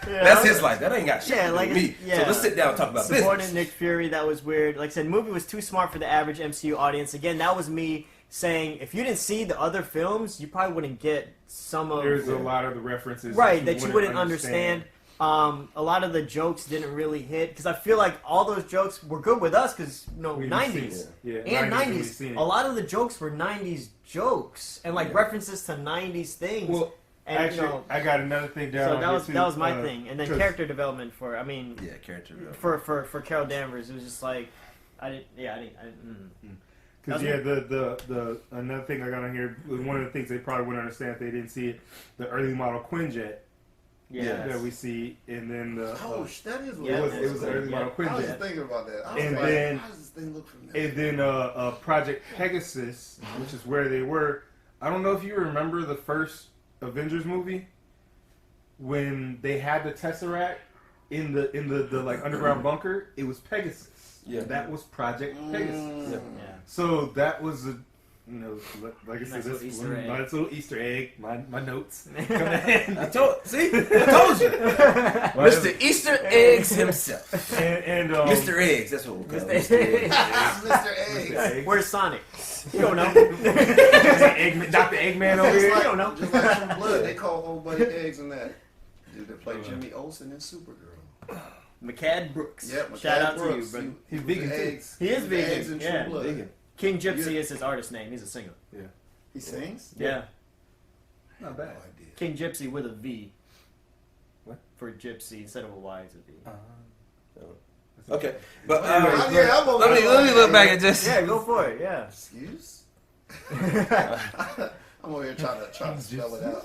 That's his life. That ain't got shit Yeah, to do like with me. yeah. So let's sit down and talk about Subordinate business. Nick Fury, that was weird. Like I said, the movie was too smart for the average MCU audience. Again, that was me saying if you didn't see the other films, you probably wouldn't get some of There's a lot of the references that you wouldn't understand. A lot of the jokes didn't really hit because I feel like all those jokes were good with us because We've 90s seen it. Yeah, and 90s, we've 90s. seen it. A lot of the jokes were 90s jokes and like references to 90s things. Well, and actually, I got another thing down. so here, too. that was my thing. And then 'cause- character development Yeah, character. for Carol Danvers, it was just like I didn't. Because the another thing I got on here, one of the things they probably wouldn't understand if they didn't see it, the early model Quinjet that we see, and then the that is what it was the early model Quinjet. I was just thinking about that. And then how does this thing look from there? and then Project Pegasus, which is where they were. I don't know if you remember the first Avengers movie when they had the Tesseract in the like underground bunker. It was Pegasus. Yeah, that was Project Pegasus. Yeah. So that was a, like I said, Nice this little Easter egg. nice little Easter egg. My notes. I told you, Mr. Easter Eggs himself. and Mr. Eggs, that's what we'll call him. Mr. Eggs. Where's Sonic? You don't know. Dr. Eggman over here. You don't know. Just like True Blood, they call old buddy Eggs in that. Dude that played Jimmy Olsen in Supergirl. McCad Brooks. Yep, Shout out Brooks. to you, bro. He's vegan too. Eggs. He is The vegan, Eggs in yeah. True Blood. Vegan. King Gypsy is his artist name. He's a singer. He sings? Yeah. Not No bad. idea. King Gypsy with a V. What? For Gypsy instead of a Y, it's a V. Okay, but Yeah, I'm over let me there. look back at just. Yeah, go for it. Yeah. Excuse? I'm over here trying to spell it out.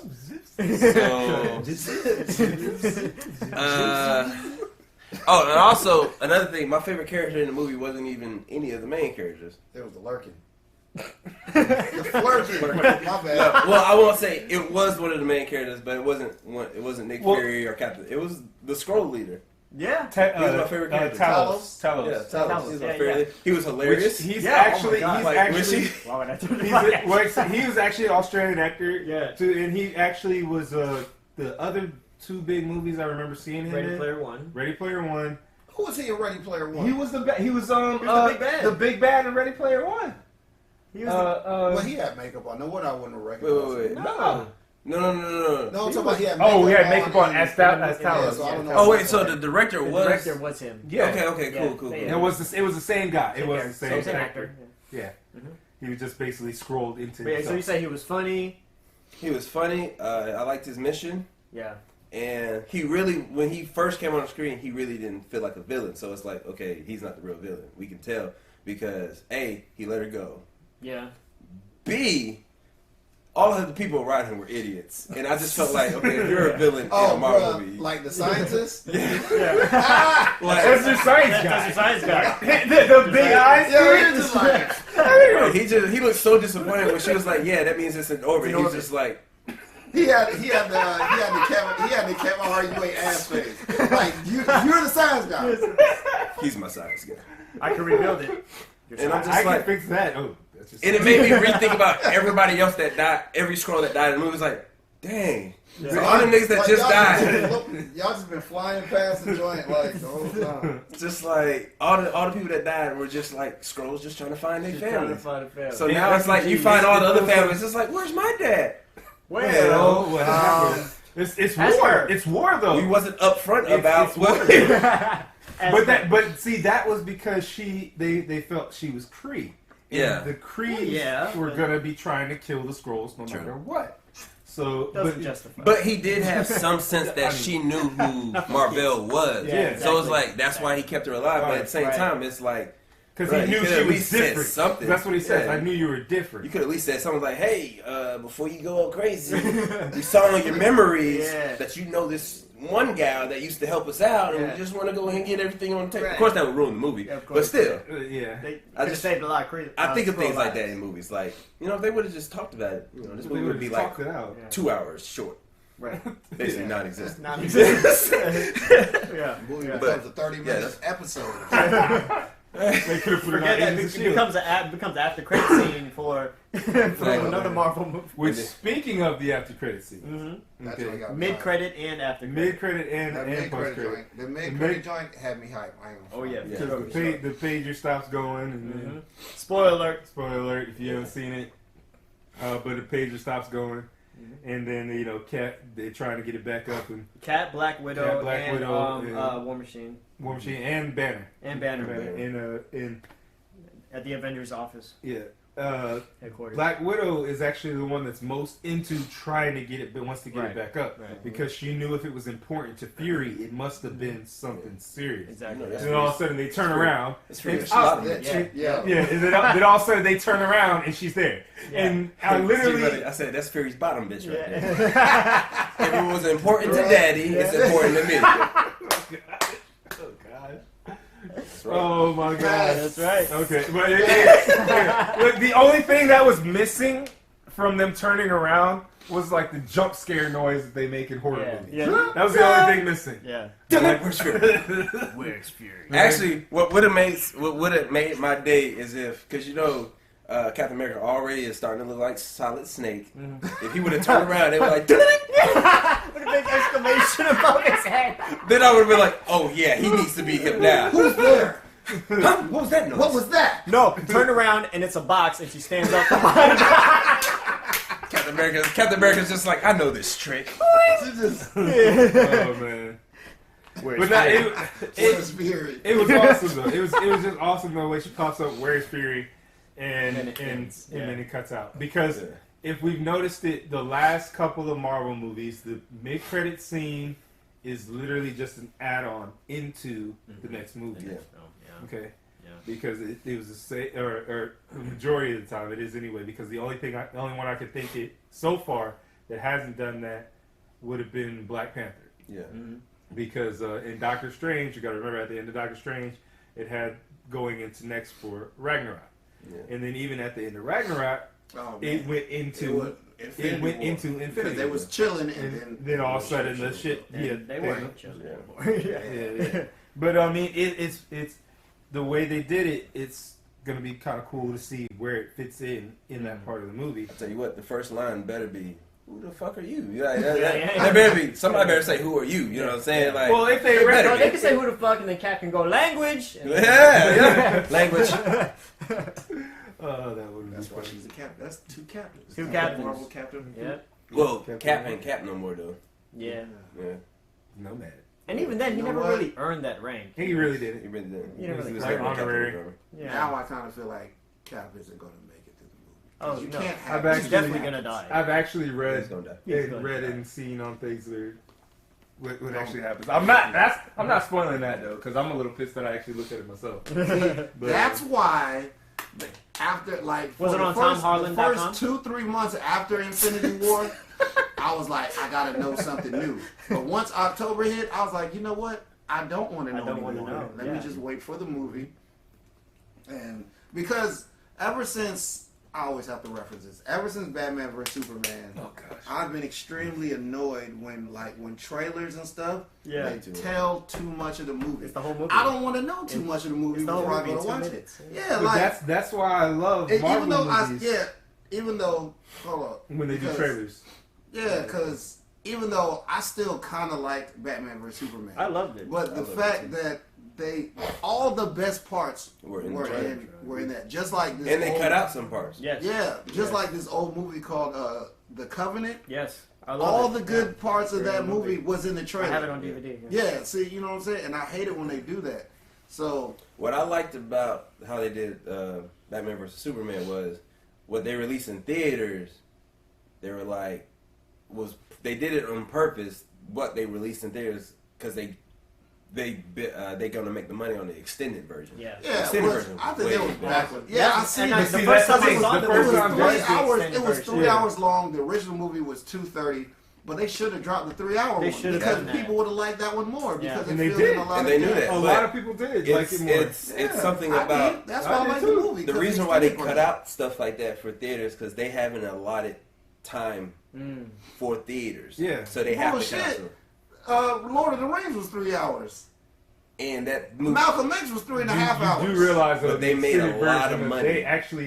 Oh, and also another thing, my favorite character in the movie wasn't even any of the main characters. There was the lurking. The flirting. My bad. Well, I won't say it was one of the main characters, but it wasn't Nick Fury or Captain. It was the Skrull leader. Yeah. He was my favorite character. Talos. Yeah, Talos. Talos. He was my Yeah, favorite. yeah. He was hilarious. He's Yeah, actually, oh my God. he's Like, actually, was Why would I turn the he was actually an Australian actor. Yeah. Too, and he actually was the other two big movies I remember seeing him Ready in. Player One. Ready Player One. Who was he in Ready Player One? He was the big bad. the The big bad in Ready Player One. He was Well, he had makeup on. No wonder I wouldn't have recognized Wait. him. No. No. No, I'm talking about he had makeup Oh, we had makeup on as Yeah, Talos. so I don't know Oh if wait, so that's the director the was. director was him. Yeah. Okay, Yeah. cool. Yeah. It was the same guy. It was the same Same actor. actor. Yeah. Mhm. He was just basically scrolled into. But yeah, so you himself. say he was funny. He was funny. I liked his mission. Yeah. And he really, when he first came on the screen, he really didn't feel like a villain. So it's like, okay, he's not the real villain. We can tell because A, he let her go. Yeah. B, all of the people around him were idiots. And I just felt like, okay, if you're a villain in Oh, a Marvel bro, movie. like the scientist? Like, That's your science That's guy. your science guy. the big eyes. Yeah, dude. he was just like, he looked so disappointed when she was like, yeah, that means it's in orbit. He's just like, he had the Kevin Hart, you ain't ass face. Like you're the science guy. he's my science guy. I can rebuild it. And I'm just I like, can fix that. Oh, that's just. and it made me rethink about everybody else that died, every Skrull that died in the movie. It was like, dang. Yeah. So all them niggas that Like, just y'all died. Y'all just been flying past the joint like the whole time. Just like all the people that died were just like Skrulls just trying to find their Just trying to families. find a family. So now it's like you find all the other families. It's like, where's my dad? Well, what happened? It's Ask war. her. It's war though. We wasn't upfront It's- about it's what. But see, that was because they felt she was Kree. And Yeah. the Kree Yeah. were gonna be trying to kill the Skrulls no True. matter what. So, Doesn't justify. But he did have some sense that she knew who mar-vel was. Yeah, So it's exactly. like that's why he kept her alive. But at the same Right. time, it's like because Right, he you knew could she at was least said different. something. That's what he says. Yeah. I knew you were different. you could at least say something like, "Hey, before you go all crazy, we saw in your memories Yeah. that you know this one gal that used to help us out, and Yeah. we just want to go ahead and get everything on the table." Right. Of course, that would ruin the movie, Yeah, of but course. still. Yeah. They I could just- saved a lot of crazy. I think of things like lives. that in movies. Like, you know, if they would have just talked about it, you know, this They movie would be just like talked it out. Yeah. 2 hours short. Right. Basically Yeah. non-existent. Non-existent. Yeah. Movie Yeah. becomes a 30 Yeah, minutes episode. They could have put it Forget on that. Agents It of S.H.I.E.L.D. becomes after credit scene for another Marvel movie. Which, speaking of the after credit scene, Mm-hmm. That's what I got. Mid credit and after credit. mid credit and That post mid-credit credit. joint. The mid-credit mid- joint had me hyped. I ain't gonna Oh yeah. front. Yeah. Because the pager stops going, and then, Mhm. Spoiler alert. spoiler alert if you haven't seen it, but the pager stops going, and then they're trying to get it back up, and Cat, Black Widow, Cat, Black and Widow, and- War Machine War Machine and Banner, and Banner and at the Avengers office. yeah, Headquarters. Black Widow is actually the one that's most into trying to get it, but wants to get it back up because she knew if it was important to Fury, it must have been something serious. Exactly. And then all of a sudden they turn around. And then all of a sudden they turn around and she's there. Yeah. And I literally, I said that's Fury's bottom bitch right there. If it was important to Daddy, it's important to me. Oh God. Right. Oh my God. That's right. Okay, but look, the only thing that was missing from them turning around was like the jump scare noise that they make in horror movies. Yeah. That was the only thing missing. Yeah. Where's Fury? Where's Fury? Actually, what would have made my day is if, because you know, Captain America already is starting to look like Solid Snake. If he would have turned around, they were like, With a big exclamation above his head. then I would have been like, oh yeah, he needs to be him now. Who's there? Huh? What was that noise? What was that? No, turn around and it's a box and she stands up from behind. Captain America's just like, I know this trick. Oh man. But Where's Fury? it was awesome though. It was just awesome the way she pops up. Where's Fury? And then it cuts out because if we've noticed it, the last couple of Marvel movies, the mid-credit scene is literally just an add-on into the next movie. Okay. Yeah. Because it was or the majority of the time it is anyway. Because the only one I could think it so far that hasn't done that would have been Black Panther. Yeah. Because in Doctor Strange, you got to remember at the end of Doctor Strange, it had going into next for Ragnarok. Yeah. And then even at the end of Ragnarok, it went into Infinity because they was chilling, and then all of a sudden the shit. They weren't chilling anymore. Yeah. But I mean, it's the way they did it. It's gonna be kind of cool to see where it fits in that part of the movie. I tell you what, the first line better be, "Who the fuck are you?" That better be. Somebody better say, "Who are you?" You know what I'm saying? Like, well, if they they can say who the fuck, and then Cap can go language. Yeah, language. Oh, that would be that's why funny. she's a captain. That's two captains. Two captains. Marvel captain. Yeah. Well, Cap ain't Cap no more though. Yeah. Yeah. No man. And even then, he You know never what? really earned that rank. He really did He it. really did. He never really was like like honorary. Yeah. Now I kind of feel like Cap isn't going to make it to the movie. 'Cause Oh, you no. can't have. I've actually- He's definitely gonna die. I've actually He's read gonna die. He's gonna read die. and seen on things that what actually happens. I'm not spoiling that though because I'm a little pissed that I actually looked at it myself. But, That's why. After like Was for it the on first, TomHarland.com? the first 2-3 months after Infinity War, I was like, I gotta know something new. But once October hit, I was like, you know what? I don't want to know anymore. Let me just wait for the movie. And because ever since I always have to reference this, ever since Batman vs Superman, I've been extremely annoyed when trailers and stuff they tell too much of the movie. It's the whole movie. I don't want to know too much of the movie before I go to watch it. Yeah, but like that's why I love Marvel movies. even though hold up when they do trailers. Yeah, because even though I still kind of liked Batman vs Superman, I loved it. But the fact that all the best parts were in that, just like this. And they cut out some parts. Yes. Yeah, just like this old movie called The Covenant. Yes. I love All it. the good parts of that movie was in the trailer. I have it on DVD. Yeah, see, you know what I'm saying? And I hate it when they do that. So what I liked about how they did Batman vs Superman was what they released in theaters. They were like, they did it on purpose. What they released in theaters because they gonna make the money on the extended version. Yeah. Yeah, extended version. I think way it was better. backwards. Yeah, I see. The first time I saw the it, first it was time 3 hours. It was 3 hours long. The original movie was 2:30, but they should have dropped the 3-hour one should have because done that. people would have liked that one more Yeah. because And it they filled did. in a lot And of they knew gaps. that. A lot of people did like It's it more. it's something I about did. That's why I like the movie. the 'cause reason it's why they different. cut out stuff like that for theaters because they have an allotted time for theaters. Yeah. So they have to Bullshit. cancel. Lord of the Rings was 3 hours. And that movie, Malcolm X was 3.5 hours. You do realize But though, they the made a extended lot version of of- money.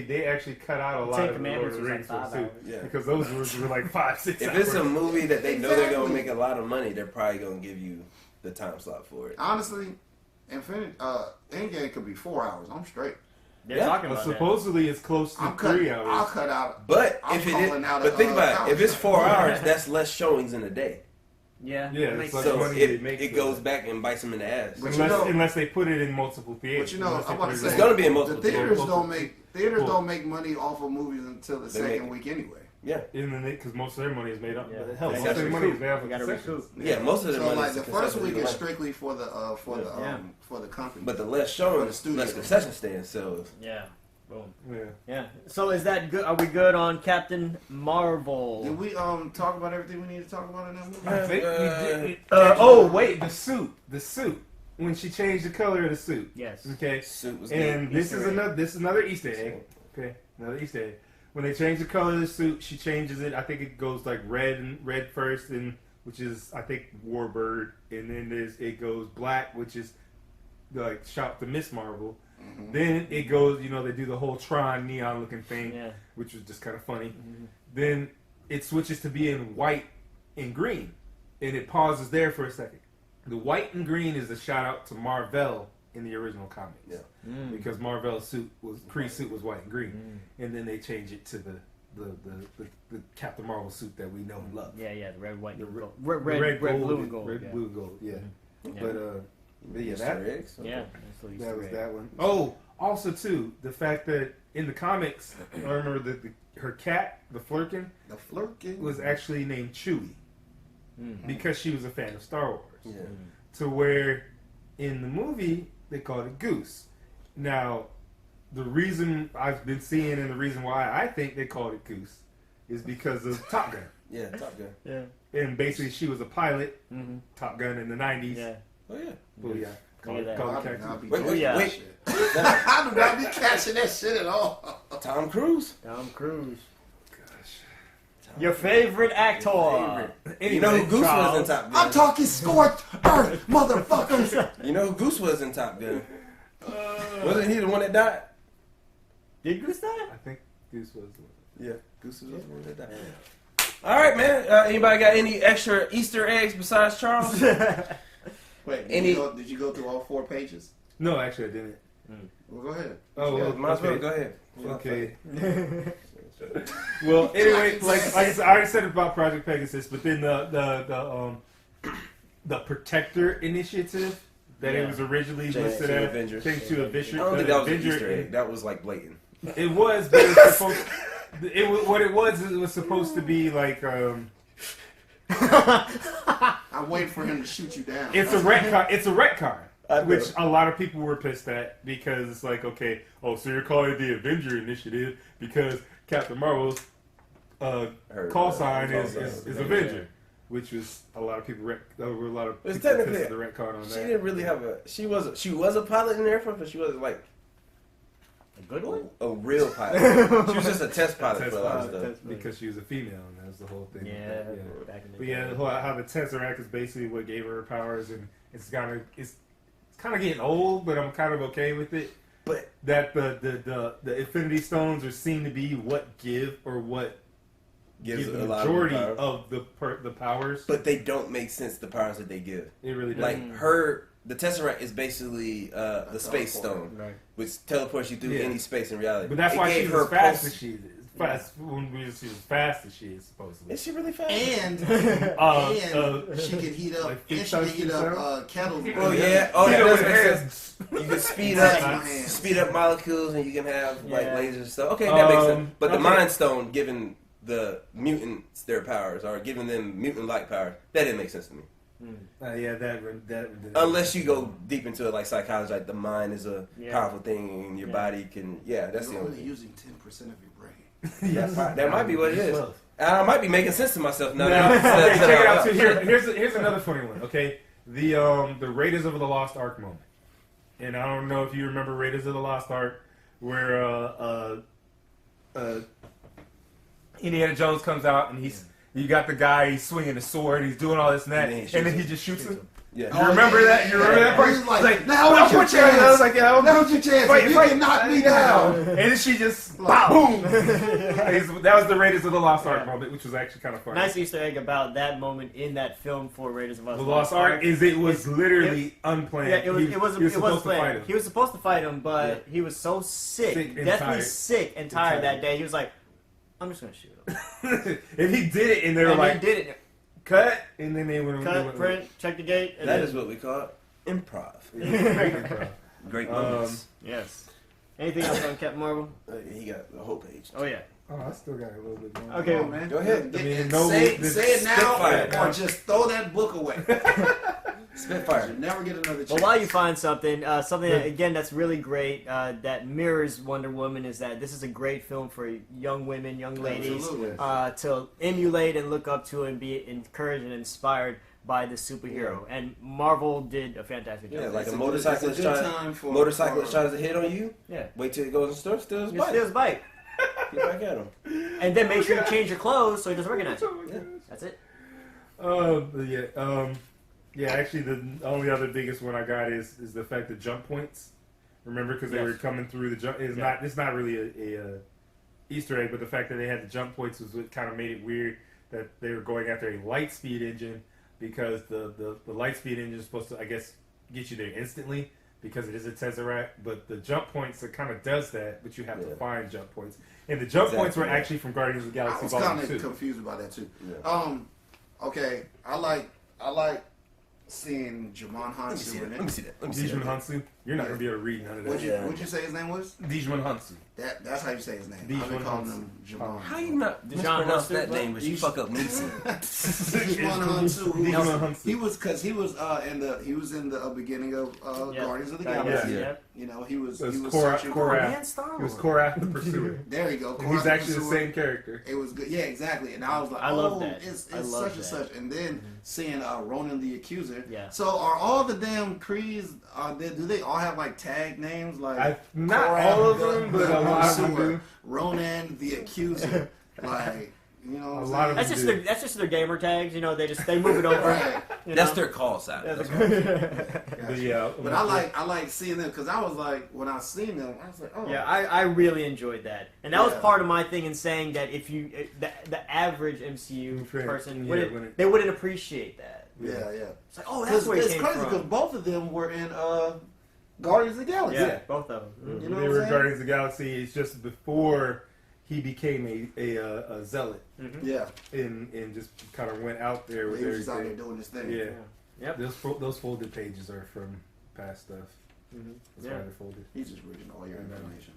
They actually cut out a lot Ten of the Lord Commandments of the was Rings like ones 5 too. hours. Yeah. Because those were like 5-6 if hours. it's a movie that they know they're Exactly. gonna make a lot of money, they're probably gonna give you the time slot for it. Honestly, Endgame could be 4 hours. I'm straight. They're Yeah. talking about supposedly it's close to I'm 3 cutting. hours. I'll cut out. But I'm if it calling is, out but a, think about it. If it's hour. 4 hours, that's less showings in a day. Yeah. Yeah, that makes it's like sense. So money they make it for goes it. back and bites them in the ass. But Unless they put it in multiple theaters. But you know, Unless they I'm about put to it say, It's gonna be in multiple the theaters theaters. don't make money off of movies until the They second make- week anyway. Yeah. because most of their money is made up. Yeah. Hell, They most got of their to money is made up You of gotta concessions. recoup. Yeah, most of the So money like is the concession first week money. is strictly for the company. But the less showing, For the studio. less concession stand sells. Yeah. Boom. Yeah. Yeah. So is that good? Are we good on Captain Marvel? Did we talk about everything we need to talk about in that movie? I think we did. oh, Wait, the suit. When she changed the color of the suit. Yes. Okay. Suit was And good. this is another Easter egg. Okay, another Easter egg. When they change the color of the suit, she changes it. I think it goes like red first, and which is I think Warbird, and then it goes black, which is like shop to Miss Marvel. Mm-hmm. Then it goes, they do the whole Tron neon looking thing, Yeah. which was just kind of funny. Mm-hmm. Then it switches to being white and green, and it pauses there for a second. The white and green is a shout out to mar-vel in the original comics. Yeah. Because mar-vel's Kree's suit was white and green, and then they change it to the Captain Marvel suit that we know and love. Yeah, the red, white, The and red- gold. Red, gold, blue, and gold. red, yeah. blue, gold. Yeah, Yeah. but The that Easter eggs. Yeah. That's the Easter that was egg. that one. Oh, also too, the fact that in the comics, I remember that her cat, the Flurkin, The Flurkin was actually named Chewie because she was a fan of Star Wars. Yeah. To where in the movie they called it Goose. Now, the reason I've been seeing and the reason why I think they called it Goose is because of Top Gun. Yeah, Top Gun. Yeah. And basically, she was a pilot, Mm-hmm. Top Gun in the 90s. Yeah. Oh yeah. Oh, yeah. Call Look at it, call I it do Cactus. not be Wait, catching yeah. that shit. I do not be catching that shit at all. Tom Cruise. Tom Cruise. Gosh. Your favorite actor. You know who Goose was in Top Gun? I'm talking scorched earth, motherfuckers. You know who Goose was in Top Gun? Wasn't he the one that died? Did Goose die? I think Goose was the one. Yeah, Goose was the one that died. All right, man. Anybody got any extra Easter eggs besides Charles? Wait, Any- did you go through all 4 pages? No, actually, I didn't. Well, go ahead. Oh, Yeah, well, might as well okay. go ahead. Okay. Well, anyway, like I said, I already said about Project Pegasus, but then the Protector Initiative that it was originally listed to as Avengers. changed to I Avenger. don't think that was an Avenger Easter egg. That was like blatant. It was, but it was supposed. What it was is it was supposed to be like I'm waiting for him to shoot you down. it's a retcon. It's a retcon. I know. Which a lot of people were pissed at because it's like, okay, so you're calling it the Avenger Initiative because Captain Marvel's call sign is Avenger, which was a lot of people. There were a lot of It's people technically- pissed at the retcon on She that. didn't really have a. She was a pilot in the Air Force, but she wasn't like A good one? a real pilot. She was just a test pilot Test for a lot of pilot, stuff. because she was a female, and that was the whole thing. Yeah. But Back in the But day. yeah, how the Tesseract is basically what gave her powers, and it's kind of getting old, but I'm kind of okay with it. But That the Infinity Stones are seen to be what give or what gives give a the lot majority of the power. of the powers. But they don't make sense. The powers that they give, It really doesn't. like the Tesseract is basically the Space Stone, Right. which teleports you through Yeah. any space in reality. But that's It why gave she's her as fast post- as she is. Fast when she's as fast as she is supposedly. Is she really fast? And she can heat up. like And she can heat up kettles. Oh yeah. Oh, that You know, does with make hands. sense. You can Hands. speed up molecules, and you can have like Yeah. lasers and stuff. Okay, that makes sense. But the okay. Mind Stone giving the mutants their powers, or giving them mutant-like powers, that didn't make sense to me. Yeah, that Unless you go deep into it, like psychology, like the mind is a Yeah. powerful thing, and your Yeah. body can. Yeah, that's the You're only only thing. using 10% of your brain. That might be what it is. I might be making sense to myself now. Now, that I okay, said check it out out. Too. loud. Here's another funny one. Okay, the Raiders of the Lost Ark moment, and I don't know if you remember Raiders of the Lost Ark, where Indiana Jones comes out and you got the guy, he's swinging a sword, he's doing all this and that, and then he just shoots him. Yeah. You remember that? You remember that part? He's like, It's now "Well, is your put your hands." I was like, yeah, I'll Now's your chance. Fight, You fight. can knock me down. And then she just boom. That was the Raiders of the Lost Ark moment, which was actually kind of funny. Nice Easter egg about that moment in that film for Raiders of The Lost Ark is it was literally unplanned. Yeah, it was He supposed to fight planned. him. He was supposed to fight him, but he was so Sick sick, and deathly tired. sick and tired that day. He was like, "I'm just gonna shoot him." And he did it, and they were And like, he did it Cut. And then they went Cut. Print. Check the gate. That is what we call improv. Great improv. Great moments. Yes. Anything else on Captain Marvel? He got the whole page. Oh yeah. Oh, I still got a little bit more. Okay, Come on, man. Go ahead. Say it now, Spitfire. or just throw that book away. Spitfire. You'll never get another chance. Well, while you find something, something that, again that's really great that mirrors Wonder Woman is that this is a great film for young women, young ladies to emulate and look up to and be encouraged and inspired by the superhero. Yeah. And Marvel did a fantastic job. Yeah, like It's a a motorcyclist good time for- motorcyclist tries to hit on you. Yeah. Wait till he goes and steals his Just bike. steal his bike. Get back at him. And then make sure you change your clothes so he doesn't recognize you. Yeah. That's it. Yeah, actually, the only other biggest one I got is the fact that jump points. Remember, because they were coming through the jump. It's not really a Easter egg, but the fact that they had the jump points was what kind of made it weird that they were going after a light speed engine, because the light speed engine is supposed to, I guess, get you there instantly because it is a Tesseract. But the jump points, it kind of does that, but you have to find jump points. And the jump points were actually from Guardians of the I Galaxy was Volume kind 2. of confused about that too. Yeah. Okay, I like seeing Jamon Let me see Hansu that. in Let me it. see that. Let me see Dijman that. Hansu. You're not going to be able to read none of that. What'd you say his name was? Dijman Hansu. That's how you say his name. I've Dijman been calling Hansu. him Jamon. How you not Dijon mispronounce Mustard, that name, but you fuck up Neeson? Jamon Hansu. Dijman Hansu. He was in the beginning of Guardians of the Galaxy. Yeah. You know, he was So it's searching for. Korath. He was Korath the Pursuer. There you go. And he's Korath the actually the Pursuer. same character. It was good. Yeah, exactly. And I was like, I love that. It's I love such that. and such. And then seeing Ronan the Accuser. Yeah. So are all the damn Krees, do they all have like tag names? Like Not Korath all of the- them, but the a lot of them Pursuer, do. Ronan the Accuser. Like, you know what A I'm lot of saying? That's them just their gamer tags. You know, they move it over. Right. You That's know? their call sign. That's But yeah, But I like seeing them because I was like, when I seen them, I was like, oh. Yeah, I really enjoyed that, and that was Yeah. part of my thing in saying that if you the average MCU Fair. person Yeah, they wouldn't appreciate that. Yeah. It's like, oh, that's where it It's came crazy from. because both of them were in Guardians of the Galaxy. Yeah, both of them. You know they what were I'm saying? Guardians of the Galaxy. It's just before he became a zealot Yeah. and just kind of went out there with He was just out there everything. doing his thing. Yeah. Yep. Those folded pages are from past stuff. That's why Yeah. they're folded. He's just reading all your information.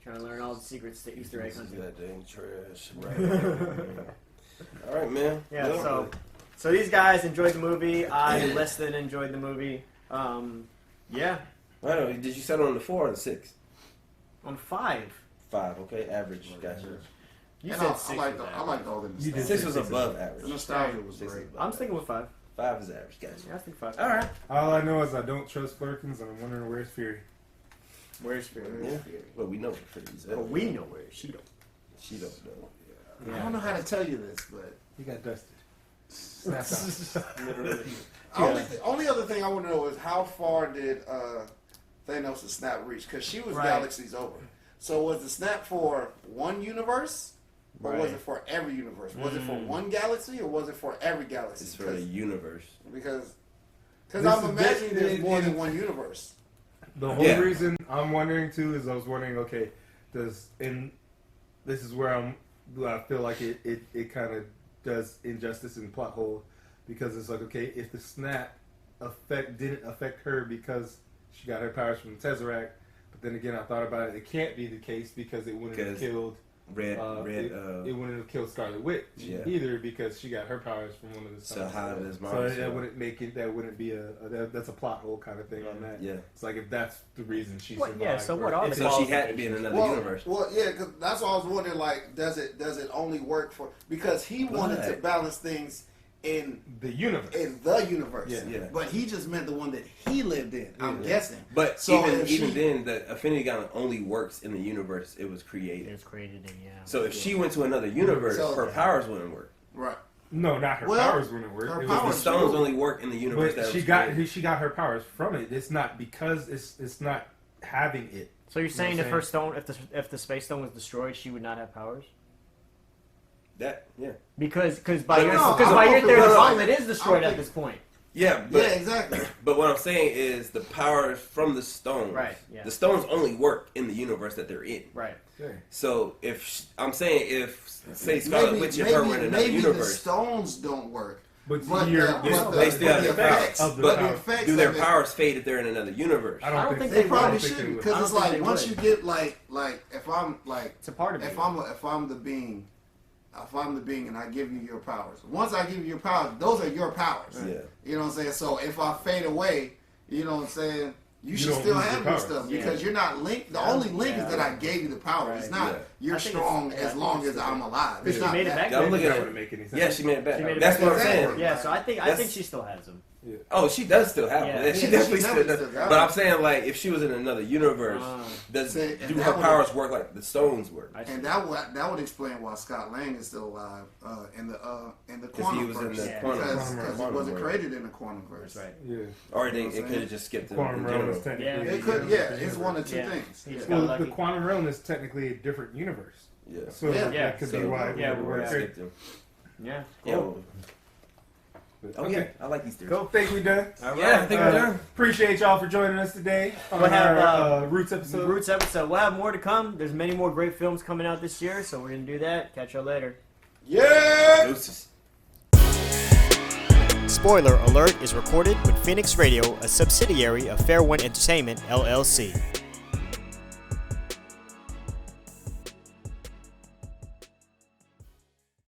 Trying to learn all the secrets to Easter egg hunting. That dang trash. Right. All right, man. Yeah, Well, so these guys enjoyed the movie. I less than enjoyed the movie. Yeah, I don't know. Did you settle on the 4 or the 6? on 5. 5. Okay, average. Gotcha. You And said I 6. liked was I average. liked all the You did nostalgia. 6 was six. above The average. nostalgia was 6 great. is above I'm sticking with 5. 5 is average. Gotcha. Yeah, I think 5. All right. All I know is I don't trust Flerkens, and I'm wondering where's Fury. Where's Spirit? Yeah. Well, we know what Freeze. Well, we know where she don't. She don't know. I don't know how to tell you this, but He got dusted. Snapped out. Literally. only other thing I want to know is how far did Thanos' snap reach? Because she was Right. galaxies over. So was the snap for one universe, or was Right. it for every universe? Was it for one galaxy, or was it for every galaxy? It's for the universe. Because This I'm is- imagining there's more it- than one universe. The whole Yeah. reason I'm wondering too is I was wondering, okay, this is where I feel like it kind of does injustice and plot hole, because it's like, okay, if the snap didn't affect her because she got her powers from the Tesseract, but then again I thought about it, it can't be the case because it wouldn't have killed Red. it wouldn't have killed Scarlet Witch either because she got her powers from one of the So sons. how does So Marvel? that wouldn't make it. That wouldn't be that's a plot hole kind of thing on that. Yeah. It's like if that's the reason she What- survived. yeah, so what or are if the So it- she had to be in another universe. Well, yeah, because that's why I was wondering. Like, does it only work for? Because he wanted to Right. balance things in the universe? the universe. Yeah. But he just meant the one that he lived in. I'm guessing. But So even if even she- then, the Affinity Gun only works in the universe it was created. It was created in, yeah. So if she went to another universe, So- her powers wouldn't work. Right. No, not her Well, powers wouldn't work. her It was The powers- stones only work in the universe but that she was got created. she got her powers from it. It's not because it's not having it. So you're saying what if I'm her stone, if the space stone was destroyed, she would not have powers? That, yeah. Because I by your don't know. because I by don't your know theory, if it the was gauntlet like- is destroyed I at don't this point. Yeah, but, Yeah, exactly. But what I'm saying is the power from the stones. Right, yeah. The stones only work in the universe that they're in. Right. So I'm saying if say Scarlet Witch and her were in another maybe universe, the stones don't work. But they still have their powers. But do their of it- powers fade if they're in another universe? I don't think They so. probably I don't think shouldn't, they because would. it's I don't like think they once would. you get like if I'm like It's a part of if you. I'm the being, if I'm the being and I give you your powers. Once I give you your powers, those are your powers. Yeah. You know what I'm saying? So if I fade away, you know what I'm saying? You should don't still lose your have your powers. stuff Yeah. because you're not linked. The only link is that I gave you the power. Right. It's not Yeah. you're I think strong it's- yeah, I as think long it's as I'm alive. Because It's she not made it that. back Yeah, I'm then. looking That at wouldn't make any sense. Yeah, she made it back. She made it That's back what I'm then. saying. Exactly. Yeah, so I think That's- she still has them. Oh, she does still have Yeah. them. Yeah, she Yeah, definitely she still definitely does. still got But them. I'm saying, like, if she was in another universe, does See, do and her that would- powers work like the stones work? I see. And that would explain why Scott Lang is still alive in the Because quantum he was in verse. the Yeah. quantum. Because he quantum wasn't world. created in the quantum verse. That's right. Yeah. Or You know it what I'm could have just skipped The in quantum realm general. is technically. Yeah. It could, yeah. It's one of two Yeah. things. He just Yeah. got Well, the lucky. quantum realm is technically a different universe. Yeah. So Yeah. that could be So- why. Yeah, we were we're created. Skipped him. Yeah. Yeah. Cool. well, Oh Okay. yeah, I like these theories. Cool. Think we done? All Yeah, I think we're done. Appreciate y'all for joining us today on We'll have, our Roots episode. Roots episode. We'll have more to come. There's many more great films coming out this year, so we're gonna do that. Catch y'all later. Yeah. Deuces. Spoiler Alert is recorded with Phoenix Radio, a subsidiary of Fair One Entertainment, LLC.